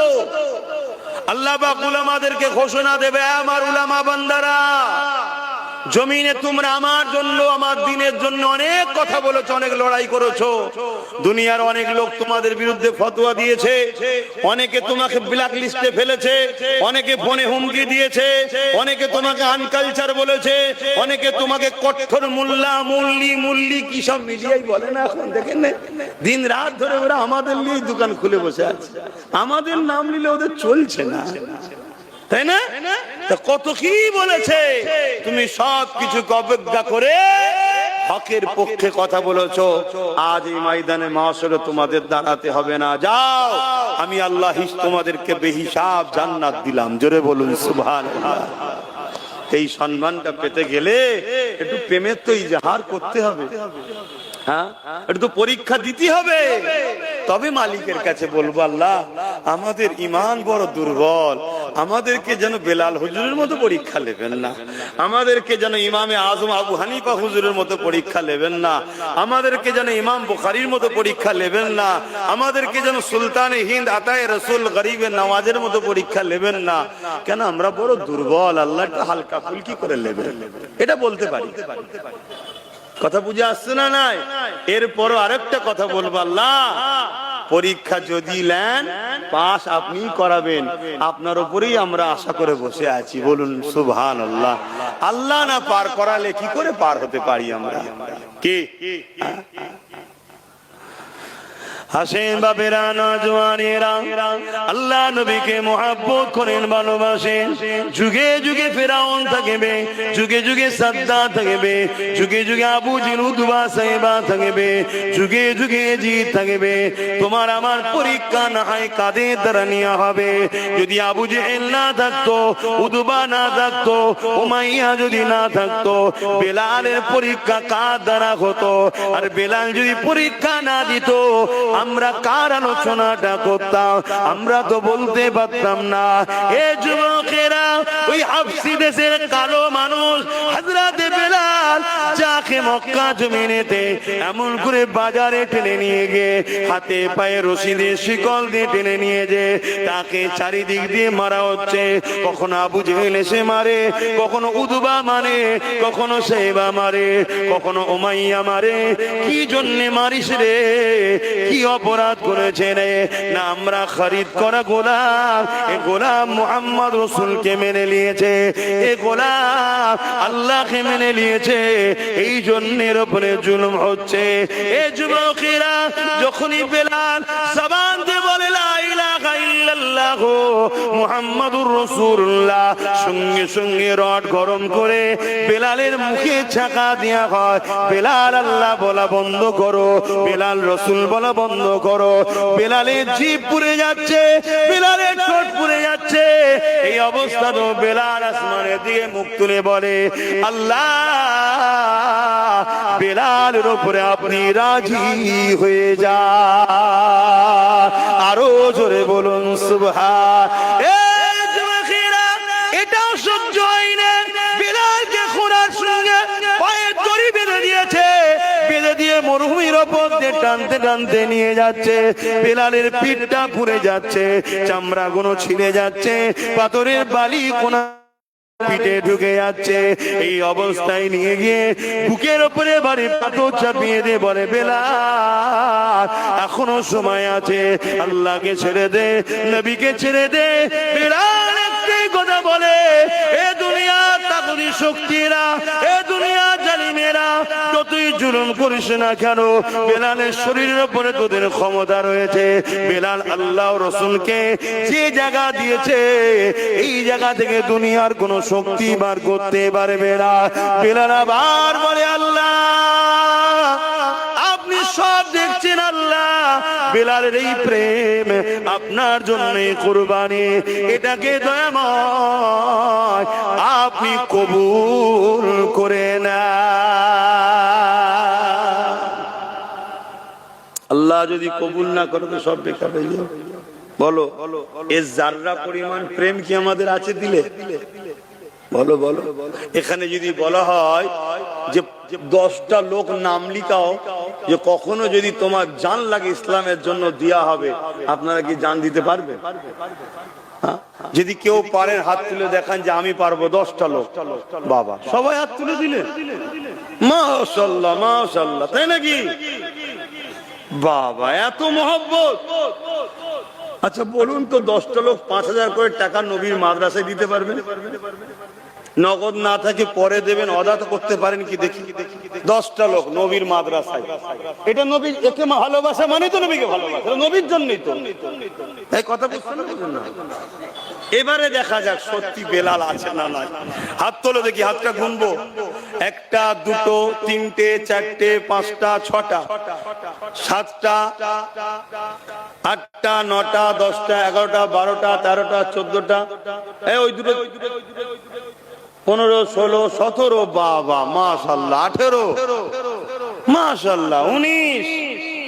আল্লাহ পাক উলামাদেরকে ঘোষণা দেবে, আমার উলামা বান্দারা, জমিনে তোমরা আমার জন্য, আমার দিনের জন্য অনেক কথা বলেছো, অনেক লড়াই করেছো। দুনিয়ার অনেক লোক তোমাদের বিরুদ্ধে ফতোয়া দিয়েছে, অনেকে তোমাকে ব্ল্যাক লিস্টে ফেলেছে, অনেকে ফোনে হুমকি দিয়েছে, অনেকে তোমাকে আনকালচার বলেছে, অনেকে তোমাকে কঠোর মোল্লা মুল্লি কি সব মিডিয়ায় বলে না এখন, দেখেন না? দিন রাত ধরে ওরা আমাদের নিয়ে দোকান খুলে বসে আছে, আমাদের নাম নিলে ওদের চলছে না, তাই না? কত কি বলেছে, তুমি সব কিছু অবজ্ঞা করে হকের পক্ষে কথা বলেছো। আজ এই ময়দানে মাহশরে তোমাদের দাঁড়াতে হবে না, যাও, আমি আল্লাহ তোমাদেরকে বেহিসাব জান্নাত দিলাম। জোরে বলুন সুবহানাল্লাহ। এই সম্মানটা পেতে গেলে একটু প্রেমের তো ইজহার করতে হবে, হ্যাঁ, একটু তো পরীক্ষা দিতে হবে, তবে মালিকের কাছে বলবো আল্লাহ আমাদের ঈমান বড় দুর্বল, আমাদেরকে যেন বেলাল হুজুরের মতো পরীক্ষা নেবেন না, আমাদেরকে যেন ইমামে আজম আবু হানিফা হুজুরের মতো পরীক্ষা নেবেন না, আমাদেরকে যেন ইমাম বুখারীর মতো পরীক্ষা নেবেন না, আমাদেরকে যেন সুলতানে হিন্দ আতায়ে রসুল গরিবে নওয়াজের মতো পরীক্ষা নেবেন না। কেন আমরা বড় দুর্বল, আল্লাহ একটু হালকা ফুলকি করে নেবেন, এটা বলতে পারি। কথা বুঝে আসছে না? নাই। এরপরও আরেকটা কথা বলবো, আল্লাহ পরীক্ষা যদি নেন পাস আপনি করাবেন, আপনার উপরেই আমরা আশা করে বসে আছি। বলুন সুবহানাল্লাহ। আল্লাহ না পার করালে কি করে পার হতে পারি আমরা? কি হাসেন বাপেরা, নওজওয়ানেরা, আল্লাহ নবীকে মুহাব্বত করেন, ভালোবাসেন। যুগে যুগে ফেরাউন থাকবে, যুগে যুগে সাদ্দাত থাকবে, যুগে যুগে আবু জেহেল উতবা সাইবা থাকবে, যুগে যুগে জিদ থাকবে। তোমার আমার পরীক্ষা না হয় কাদের দ্বারা নেওয়া হবে? যদি আবু জেহেল না থাকতো, উতবা না থাকতো, উমাইয়া যদি না থাকতো, বেলালের পরীক্ষা কার দ্বারা হতো? আর বেলাল যদি পরীক্ষা না দিত, আমরা কার আলোচনাটা করতাম? আমরা তো বলতে পারতাম না। এ যুবকেরা, ওই হাবশী দেশের কালো মানুষ হযরতে বেলাল যাকে মক্কা জমিনেতে এমন করে বাজারে টেনে নিয়ে গিয়ে হাতে পায়ে রশি দিয়ে শিকল দিয়ে টেনে নিয়ে যে তাকে চারিদিক দিয়ে মারা হচ্ছে। কখনো আবু জেহেল এসে মারে, কখনো উতবা মারে, কখনো সাইবা মারে, কখনো উমাইয়া মারে। কি জন্যে মারিস রে? কি অপরাধ করেছে রে? না আমরা খরিদ করা গোলাম, এ গোলাম মুহাম্মদ রাসূলকে মেনে নিয়েছে, এ গোলাম আল্লাহকে মেনে নিয়েছে, এই জন্যের উপরে জুলুম হচ্ছে। এ যুবকেরা, যখনই বেলাল জবান দিয়ে বলে লা ইলাহা ইল্লাল্লাহ মুহাম্মাদুর রাসূলুল্লাহ, সঙ্গে সঙ্গে রড গরম করে বেলালের মুখে ছাকা দেয়া হয়। বেলাল আল্লাহ বলা বন্ধ করো, বেলাল রাসূল বলা বন্ধ করো। বেলালের জিভ পুড়ে যাচ্ছে, বেলালের ঠোঁট পুড়ে যাচ্ছে। এই অবস্থা তো বেলাল আসমানের দিকে মুখ তুলে বলে, আল্লাহ বেলালের উপরে আপনি রাজি হয়ে যান। আরো জোরে বলুন সুবহান। এটাও সহ্য হয় না, বেলালকে খোঁড়ার সঙ্গে পায়ের দড়ি বেঁধে দিয়েছে, বেঁধে দিয়ে মরুভূমির ওপর দিয়ে টানতে টানতে নিয়ে যাচ্ছে। বেলালের পিঠটা পুড়ে যাচ্ছে, চামড়া গুলো ছিঁড়ে যাচ্ছে, পাথরের বালি কোনা পিঠে ঢুকে যাচ্ছে। এই অবস্থায় নিয়ে গিয়ে বুকের উপরে বাড়ি পাথর চাপিয়ে দিয়ে বলে, বেলাল এখনো সময় আছে, আল্লাহকে ছেড়ে দে, নবীকে ছেড়ে দে। বেলাল একটাই কথা বলে, এ দুনিয়া তাগুতি শক্তিরা, এ দুনিয়া জালিমেরা যতই জুলুম করিস না কেন, বেলালের শরীরের উপরে তোদের ক্ষমতা রয়েছে। বেলাল আল্লাহ রাসূলকে যে জায়গা দিয়েছে, এই জায়গা থেকে দুনিয়ার কোন শক্তি বার করতে পারবে না। বেলাল আবার বলে, আল্লাহ আপনি সব দেখছেন, আল্লাহ বেলালের এই প্রেম আপনার জন্য কুরবানি, এটাকে দয়াময় আপনি কবুল করে না। আল্লাহ যদি কবুল না করে তো সব বেকার হয়ে যাবে। বলো, এর জাররা পরিমাণ প্রেম কি আমাদের আছে দিলে? বলো বলো। এখানে যদি বলা হয় যে 10টা লোক নাম লিখাও, যে কখনো যদি তোমার জান লাগে ইসলামের জন্য দেয়া হবে, আপনারা কি জান দিতে পারবে? যদি কেউ পারেন হাত তুলে দেখান যে আমি পারবো। 10টা লোক, বাবা সবাই হাত তুলে দিলেন, মাশাআল্লাহ মাশাআল্লাহ, তাই নাকি? বাবা এত মহব্বত। আচ্ছা বলুন তো, 10টা লোক 5000 করে টাকা নবীর মাদ্রাসায় দিতে পারবেন? নগদ না থাকে পরে দেবেন, অদা তো করতে পারেন কি দেখি? 10টা লোক নবীর মাদ্রাসায়, এটা নবী, একে ভালোবাসা মানে তো নবীকে ভালোবাসা, নবীর জন্যই তো। এই কথা বুঝছেন না? এবারে দেখা যাক সত্যি বেলাল আছে না নাই। হাত তোলো দেখি, হাতটা গুনবো। 1টা 2টো 3টে 4টে 5টা 6টা 7টা 8টা 9টা 10টা 11টা 12টা 13টা 14টা। এই ওই দুটো 15, 16, 17, বাবা মাশাআল্লাহ, 18, মাশাআল্লাহ, 19,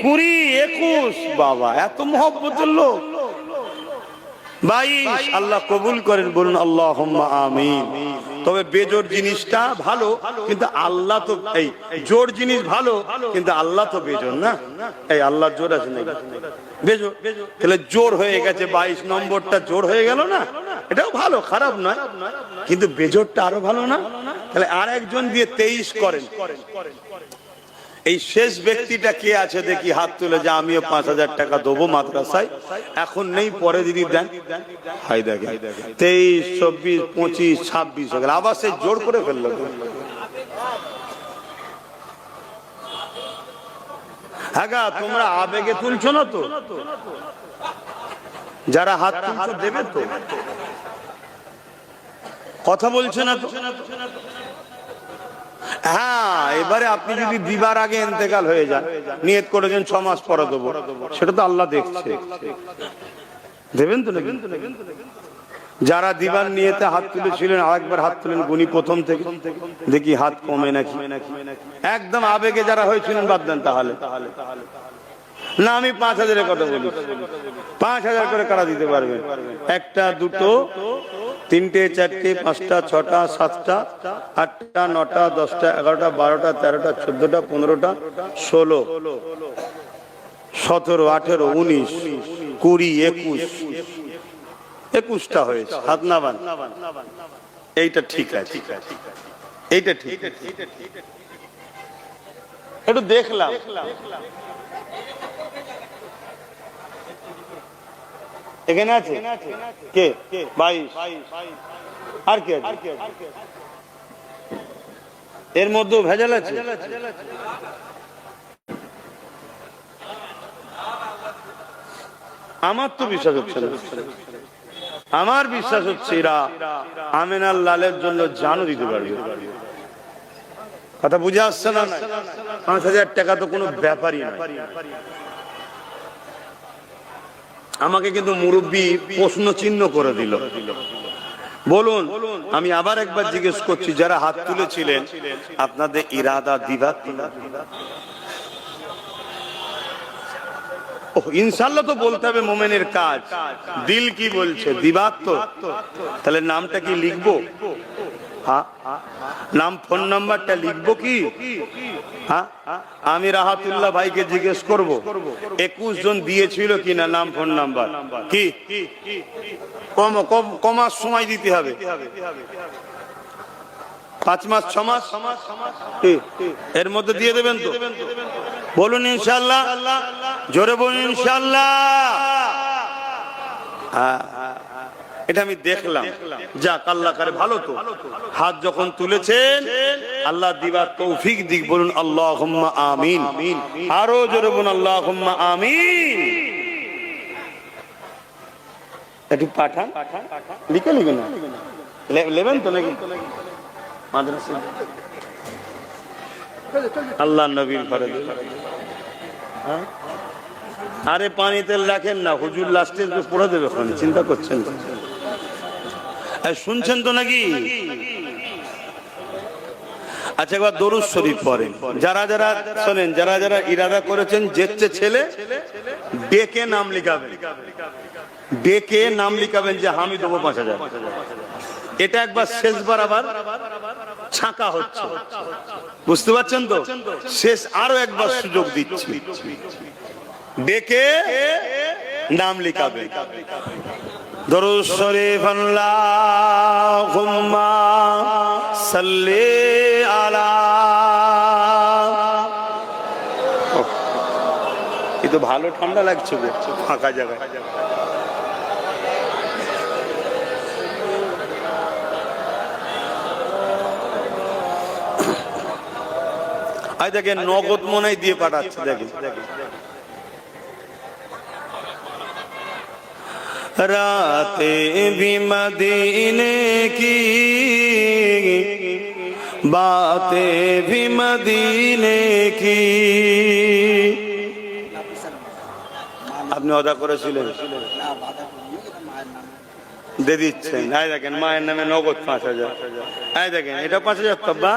20, 21, বাবা এত মহব্বতের লোক। 22, আল্লাহ কবুল করেন, বলুন আল্লাহুম্মা আমিন। তবে বেজোর জিনিসটা ভালো, কিন্তু আল্লাহ তো, এই জোর জিনিস ভালো, কিন্তু আল্লাহ তো বেজোর না। এই আল্লাহর জোর আছে নাকি? বেজোর। তাহলে জোর হয়ে গেছে, 22 নম্বরটা জোর হয়ে গেল না? এটাও ভালো, খারাপ নয়, কিন্তু বেজোরটা আরো ভালো না? তাহলে আর একজন দিয়ে 23 করেন। এই শেষ ব্যক্তিটা কে আছে দেখি, হাত তুলে, যে আমিও 5000 টাকা দেবো মাদ্রাসায়, এখন নেই, পরে যদি দেন। হাই দেখে 23, 24, 25, 26 হয়ে গেল, আবার সেই জোর করে ফেললো। হ্যাঁ গা, তোমরা আবেগে তুলছো না তো? যারা হাত তুলছো দেবে তো? কথা বলছে না তো? হ্যাঁ, এবারে আপনি যদি দিবার আগে ইন্তেকাল হয়ে যান, নিয়ত করেছেন 6 মাস পরে দেবো, সেটা তো আল্লাহ দেখছে, দেবেন তো নাকি? যারা দিবার নিয়তে হাত তুলেছিলেন, আরেকবার হাত তুলেন, গুনি প্রথম থেকে দেখি হাত কমে নাকি। একদম আবেগে যারা হয়েছিলেন বাদ দেন। তাহলে না, আমি 5000-এর কথা বলি, 5000 করে কারা দিতে পারবেন? 1, 2, 3, 4, 5, 6, 7, 8, 9, 10, 11, 12, 13, 14, 15, 16, 17, 18, 19, 20, 21, 21টা হয়েছে। হাত নামান, এইটা ঠিক আছে, এইটা ঠিক। একটু দেখলাম, এখানে আছে কে? 22, আর কে আছে? এর মধ্যে ভেজাল আছে? আমার তো বিশ্বাস হচ্ছে না। আমার বিশ্বাস হচ্ছে এরা আমিনার লালের জন্য জানও দিতে পারবে। কথা বুঝে আসছে না? 5000 টাকা তো কোনো ব্যাপারই না। আমাকে কিন্তু মুরব্বী প্রশ্ন চিহ্ন করে দিল। বলুন, আমি আবার একবার জিজ্ঞেস করছি, যারা হাত তুলেছিলেন, আপনাদের ইরাদা দিবার? ইনশাআল্লাহ তো বলতে হবে, মোমেনের কাজ। দিল কি বলছে? দিবার তো। তাহলে নামটা কি লিখবো? হ্যাঁ, নাম, ফোন নাম্বারটা লিখবো কি? হ্যাঁ, আমি রাহাতুল্লাহ ভাইকে জিজ্ঞেস করব 21 জন দিয়েছিল কিনা নাম, ফোন নাম্বার কি? কমাস সময় দিতে হবে? 5 মাস, 6 মাস, এর মধ্যে দিয়ে দেবেন তো? বলুন ইনশাআল্লাহ, জোরে বলুন ইনশাআল্লাহ। হ্যাঁ, এটা আমি দেখলাম। যাক, আল্লাহ করে ভালো। তো হাত যখন তুলেছেন, আল্লাহ দিবার তৌফিক দিক, বলুন আল্লাহুম্মা আমিন। আরো জোরে বলুন আল্লাহুম্মা আমিন। একটু পাঠান, লিখে লিখে না লেবেন তো নাকি মাদ্রাসা? আল্লাহ নবীর ঘরে। আরে পানিতে রাখেন না, হুজুর লাস্টে পড়ে দেবে, চিন্তা করছেন? শুনছেন তো নাকি? আচ্ছা, একবার দরুদ শরীফ পড়েন। যারা যারা শোনেন, যারা যারা ইরাদা করেছেন যেতে ছেলে, ডেকে নাম লিখাবেন, ডেকে নাম লিখাবেন যে আমি দেবো 5000। এটা একবার শেষবার আবার ছাকা হচ্ছে, বুঝতে পারছেন তো? শেষ আরো একবার সুযোগ দিচ্ছি, ডেকে নাম লিখাবেন। দরুদ শরীফ, আল্লাহুম্মা সাল্লি আলা। এই তো ভালো ঠান্ডা লাগছে ফাঁকা জায়গায়। আই দেখেন, নগদ মনে দিয়ে পাঠাচ্ছে, দেখেন। राते भी मदीने की, बातें भी मदीने की। আপনি অদা করেছিলেন? দিয়ে দিচ্ছেন। এই দেখেন মায়ের নামে নগদ 5,000। এই দেখেন এটা 5,000 তব্বা।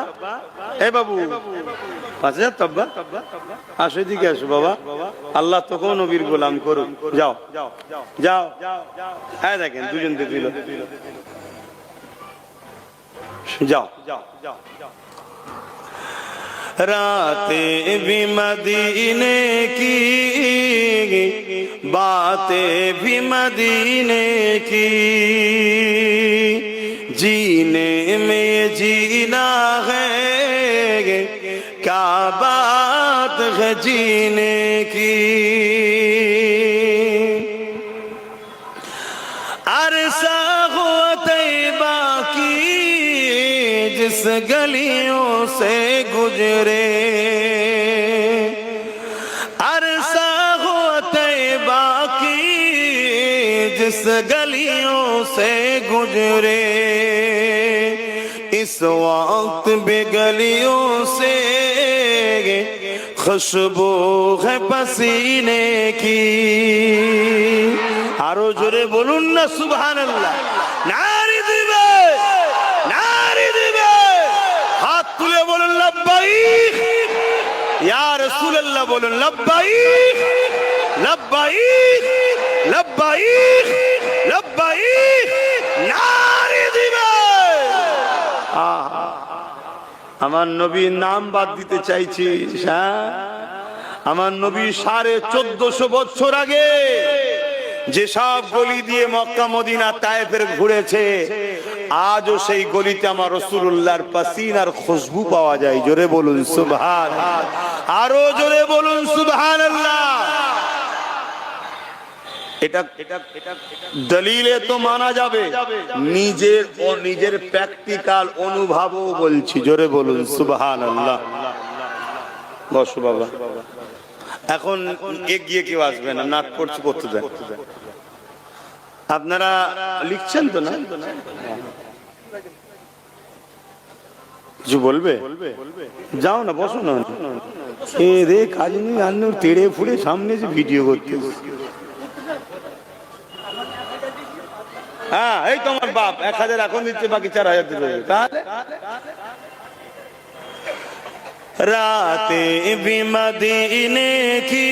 এই বাবু 5,000 তব্বা। আসো এদিকে আসো বাবা, আল্লাহ তোকেও নবীর গোলাম করুক। যাও যাও। এই দেখেন দুজন দিয়ে দিল। যাও। रातें भी मदीने की, बातें भी मदीने की, जीने में जीना है, क्या बात है जीने की। अरसा हुआ तैबा की जिस गलियों से गुजरे, अरसा हुआ तैबा की जिस गलियों से गुजरे, इस वक्त भी गलियों से खुशबू है पसीने की। आरो जोरे बोलून ना सुबहानाल्लाह। नारी दिबे, नारी दिबे, हाथ तुले बोलून लब्बाइक, या रसूलल्लाह बोलून लब्बाइक लब्बाइक लब्बाइक लब्बाइक, नारी दिबे। আমার নবীর নাম বাদ দিতে চাইছিস? হ্যাঁ, আমার নবী 1450 বছর আগে যেসব গলি দিয়ে মক্কা মদিনা তায়েফের ঘুরেছে, আজও সেই গলিতে আমার রাসূলুল্লাহর পাসিনার খুশবু পাওয়া যায়। জোরে বলুন সুবহানাল্লাহ, আরো জোরে বলুন সুবহানাল্লাহ। এটা দলিলে তো মানা যাবে, নিজের প্র্যাকটিক্যাল অনুভবও বলছি। জোরে বলুন সুবহানাল্লাহ। বসো বাবা, এখন এগিয়ে কেউ আসবে না, নাট করছি করতে দেন। আপনারা লিখছেন তো না? কিছু বলবে? যাও না, বসো না। এ রে কাজ নেই, আন্ন তেড়ে ফুড়ে সামনে যে ভিডিও করতে। হ্যাঁ, এই তোমার বাপ 1,000 এখন দিচ্ছে, বাকি 4,000 দিতে। তাহলে रातें भी मदीने की,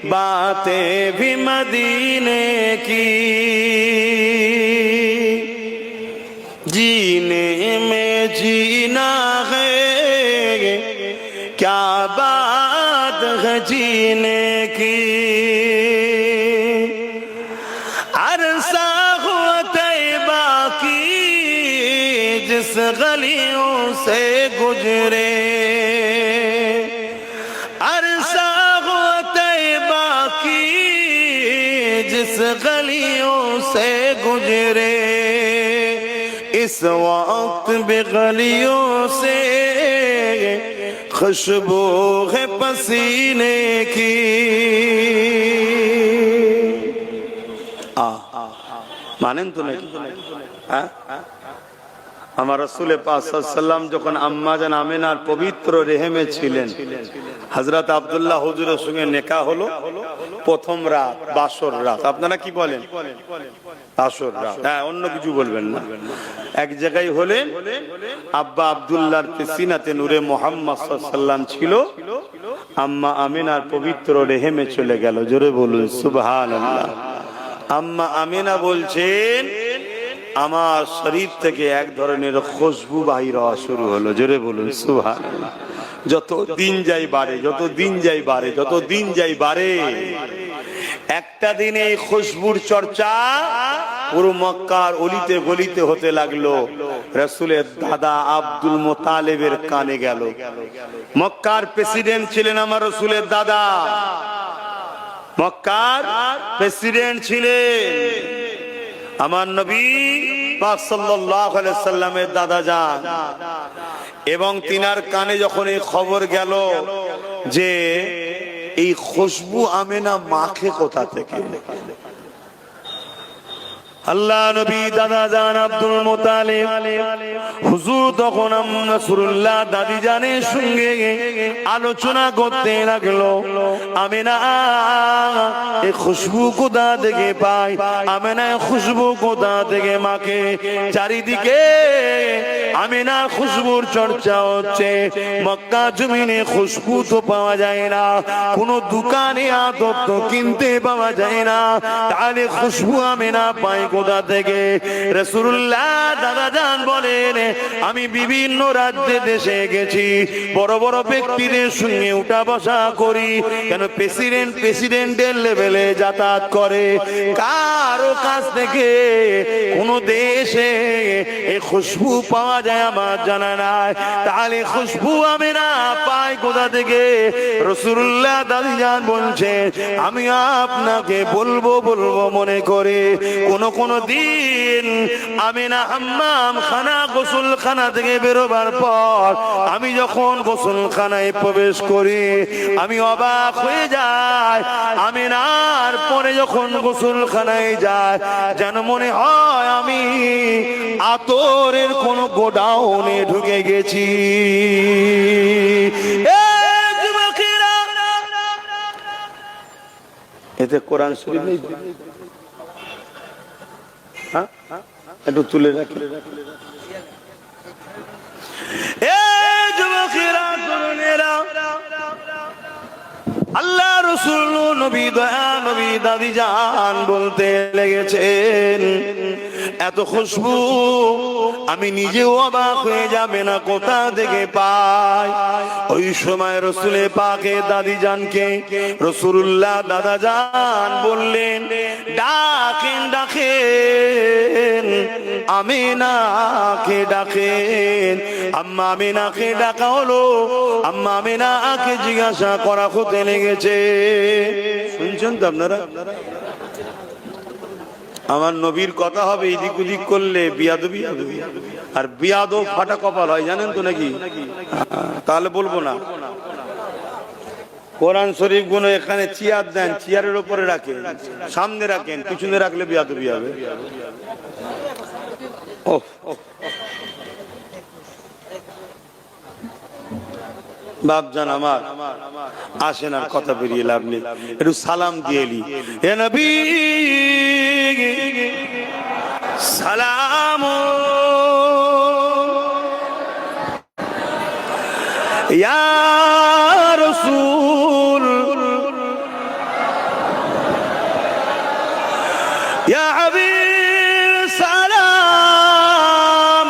बातें भी मदीने की, जीने में जीना है, क्या बात है जीने की। अरसा हुआ तैबा की जिस गलियों से गुजरे, अरसा हुआ तैबा की जिस गलियों से गुजरे, इस वक्त भी गलियों से खुशबू है पसीने की। मानें तो नहीं? আমার রাসূল পাক সাল্লাল্লাহু আলাইহি ওয়াসাল্লাম যখন আম্মা জান আমিনার পবিত্র রেহেমে ছিলেন, হযরত আব্দুল্লাহ হুজুরের সঙ্গে নিকাহ হলো। প্রথম রাত বাসর রাত। আপনারা কি বলেন? বাসর রাত। হ্যাঁ, অন্য কিছু বলবেন না। এক জায়গায় হলেন, আব্বা আব্দুল্লাহর সিনাতে নূরে মুহাম্মদ সাল্লাল্লাহু আলাইহি ওয়াসাল্লাম ছিল, আম্মা আমিনার পবিত্র রেহেমে চলে গেল। জোরে বলুন সুবহানাল্লাহ। আম্মা আমিনা বলছেন, আমার শরীর থেকে এক ধরনের খুশবু বাহির হওয়া শুরু হলো। জোরে বলুন সুবহানাল্লাহ। যত দিন যাই বাড়ে, যত দিন যাই বাড়ে, যত দিন যাই বাড়ে। একটা দিন এই খুশবুর চর্চা পুরো মক্কার অলিতে গলিতে হতে লাগলো। রাসূলের দাদা আব্দুল মুতালিবের কানে গেল। মক্কার প্রেসিডেন্ট ছিলেন আমার রাসূলের দাদা, মক্কার প্রেসিডেন্ট ছিলেন আমার নবী পাক সাল্লাল্লাহু আলাইহি সাল্লামের দাদা যান। এবং তিনার কানে যখন এই খবর গেল যে এই খুশবু আমেনা মাখে কোথা থেকে, আল্লাহ নবী দাদা জান আব্দুল মুতালিব হুজুর তখন রাসূলুল্লাহ দাদি জানের সঙ্গে আলোচনা করতে লাগলো। আমিনা এই খুশবু কোথা থেকে পাই, আমিনা খুশবু কোথা থেকে মাকে চারিদিকে আমিনার খুশবুর চর্চা হচ্ছে। মক্কা জমিনে খুশবু তো পাওয়া যায় না, কোন দোকানে আদত কিনতে পাওয়া যায় না, তাহলে খুশবু আমিনা পাই কোথা থেকে? রাসূলুল্লাহ দাদা জান বলেন, আমি বিভিন্ন রাজ্যে দেশে গেছি, বড় বড় ব্যক্তিদের সঙ্গে উঠা বসা করি। কেন? প্রেসিডেন্টের লেভেলে যাতায়াত করে। কারো কাছ থেকে কোন দেশে এই খুশবু পাওয়া যায় আমার জানা নাই। তাহলে খুশবু আমিনা পাই কোথা থেকে? রাসূলুল্লাহ দাদি জান বলছেন, আমি আপনাকে বলবো মনে করে কোন দিন আমিনা হাম্মাম খানা গোসলখানা থেকে বেরোবার পর আমি যখন গোসলখানায় প্রবেশ করি, আমি অবাক হয়ে যাই। আমিনার পরে যখন গোসলখানায় যায়, যেন মনে হয় আমি আতরের কোন গোডাউনে ঢুকে গেছি। এতে কোরআন শরীফ নেই, একটু তুলে রাখি। আল্লাহ রাসূল নবী দয়া নবী দাদি জান বলতে লেগেছেন, এত খুশবু আমি নিজেও অবাক হয়ে যাবে না কোথা থেকে পাই। ওই সময় রাসূলে পাকে দাদি জানকে রাসূলুল্লাহ দাদা জান বললেন, ডাকেন আমিনাকে ডাকেন। আম্মা আমিনাকে ডাকা হলো। আম্মা আমিনাকে জিজ্ঞাসা করা হতে লেগেছে। শুনছেন তো আপনারা? আমার নবীর কথা হবে, এদিক ওদিক করলে বিয়াদবি, আর বিয়াদব ফাটা কপাল হয়, জানেন তো নাকি? তাহলে বলবো না। কোরআন শরীফ গুলো এখানে চেয়ার দেন, চেয়ারের উপরে রাখেন, সামনে রাখেন, পিছনে রাখলে বিয়াদবি হবে। বাপজান আমার আসেন, আর কথা বেরিয়ে লাভ নেই, একটু সালাম দিয়ে এলি। হে নবী সালাম ইয়া রাসূল ইয়া হাবিব সালাম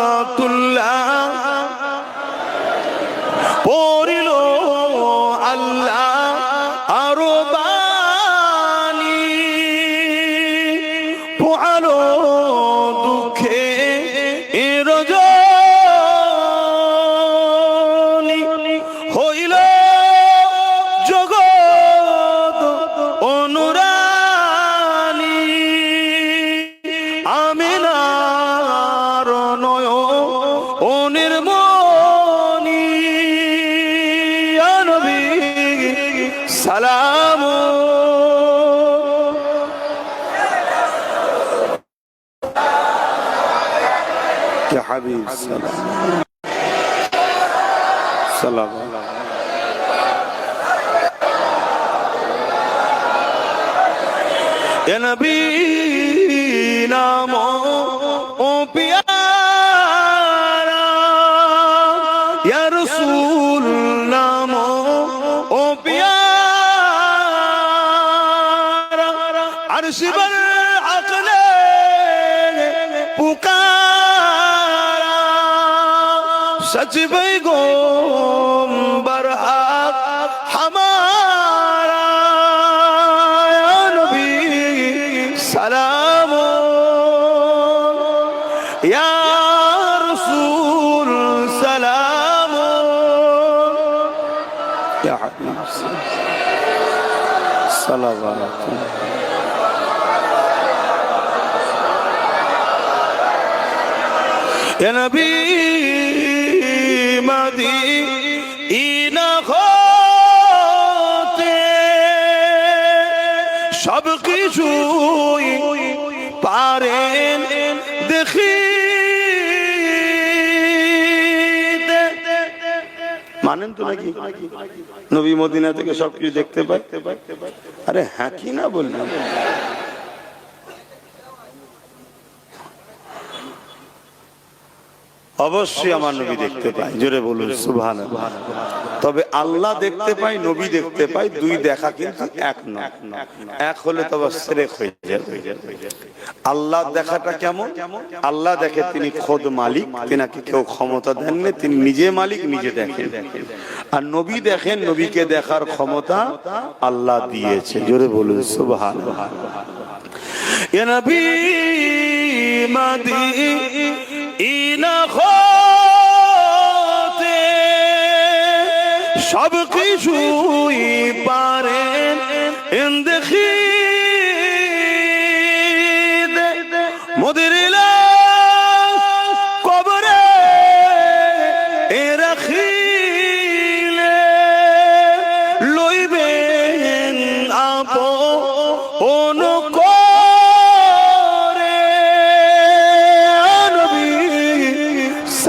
সালাওয়াতুল্লাহ পড়িল আল্লাহ আরো বাণী পোহালো দুঃখে রজনী হইল জগৎ অনুরানী আমিনার নয়নের মনি নবী সালাম ইয়া হাবিব সালাম ইয়া নবী নাম ও পিয়ারা ইয়া রাসূল নাম ও পিয়ারা আরশ पर আকলে पुकारा सच पैगंबर हक हमारा या नबी सलाम या रसूल सलाम या हबीब सल्लल्लाहु या नबी मदीना होते কিছুই পারেন দেখি মানেন তো নাকি নবী মদিনা থেকে সবকিছু দেখতে পাই আরে হ্যাঁ কি না বললাম অবশ্যই আমার নবী দেখতে পাই জোরে বলুন সুবহানাল্লাহ তবে আল্লাহ দেখতে পাই নবী দেখতে পাই দুই দেখা কিন্তু এক না এক হলে তবে শিরক হয়ে যাবে আল্লাহ দেখাটা কেমন আল্লাহ দেখে তিনি খোদ মালিক তিনাকে কেউ ক্ষমতা দেননি তিনি নিজে মালিক নিজে দেখেন আর নবী দেখেন নবীকে দেখার ক্ষমতা আল্লাহ দিয়েছে জোরে বলুন সুবহানাল্লাহ ইয়া নবী মাদিনা হতে সব কিছুই পারেন দেখি মোদের কবরে রাখিলে লইবেন আপন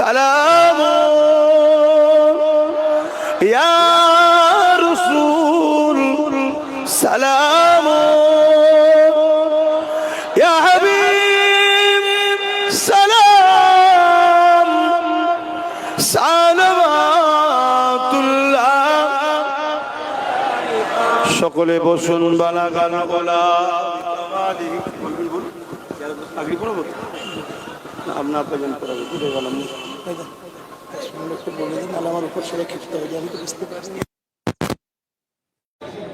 সালাম ইয়া রাসূল সালাম ইয়া হাবিব সালাম সালাওয়াতুল্লাহ সকলে বসুন বালা গানা বলা আপনার পেমেন্ট করাবে ঘুরে গেলাম আমার উপর সবাই খেতে হবে আমি তো বুঝতে পারছি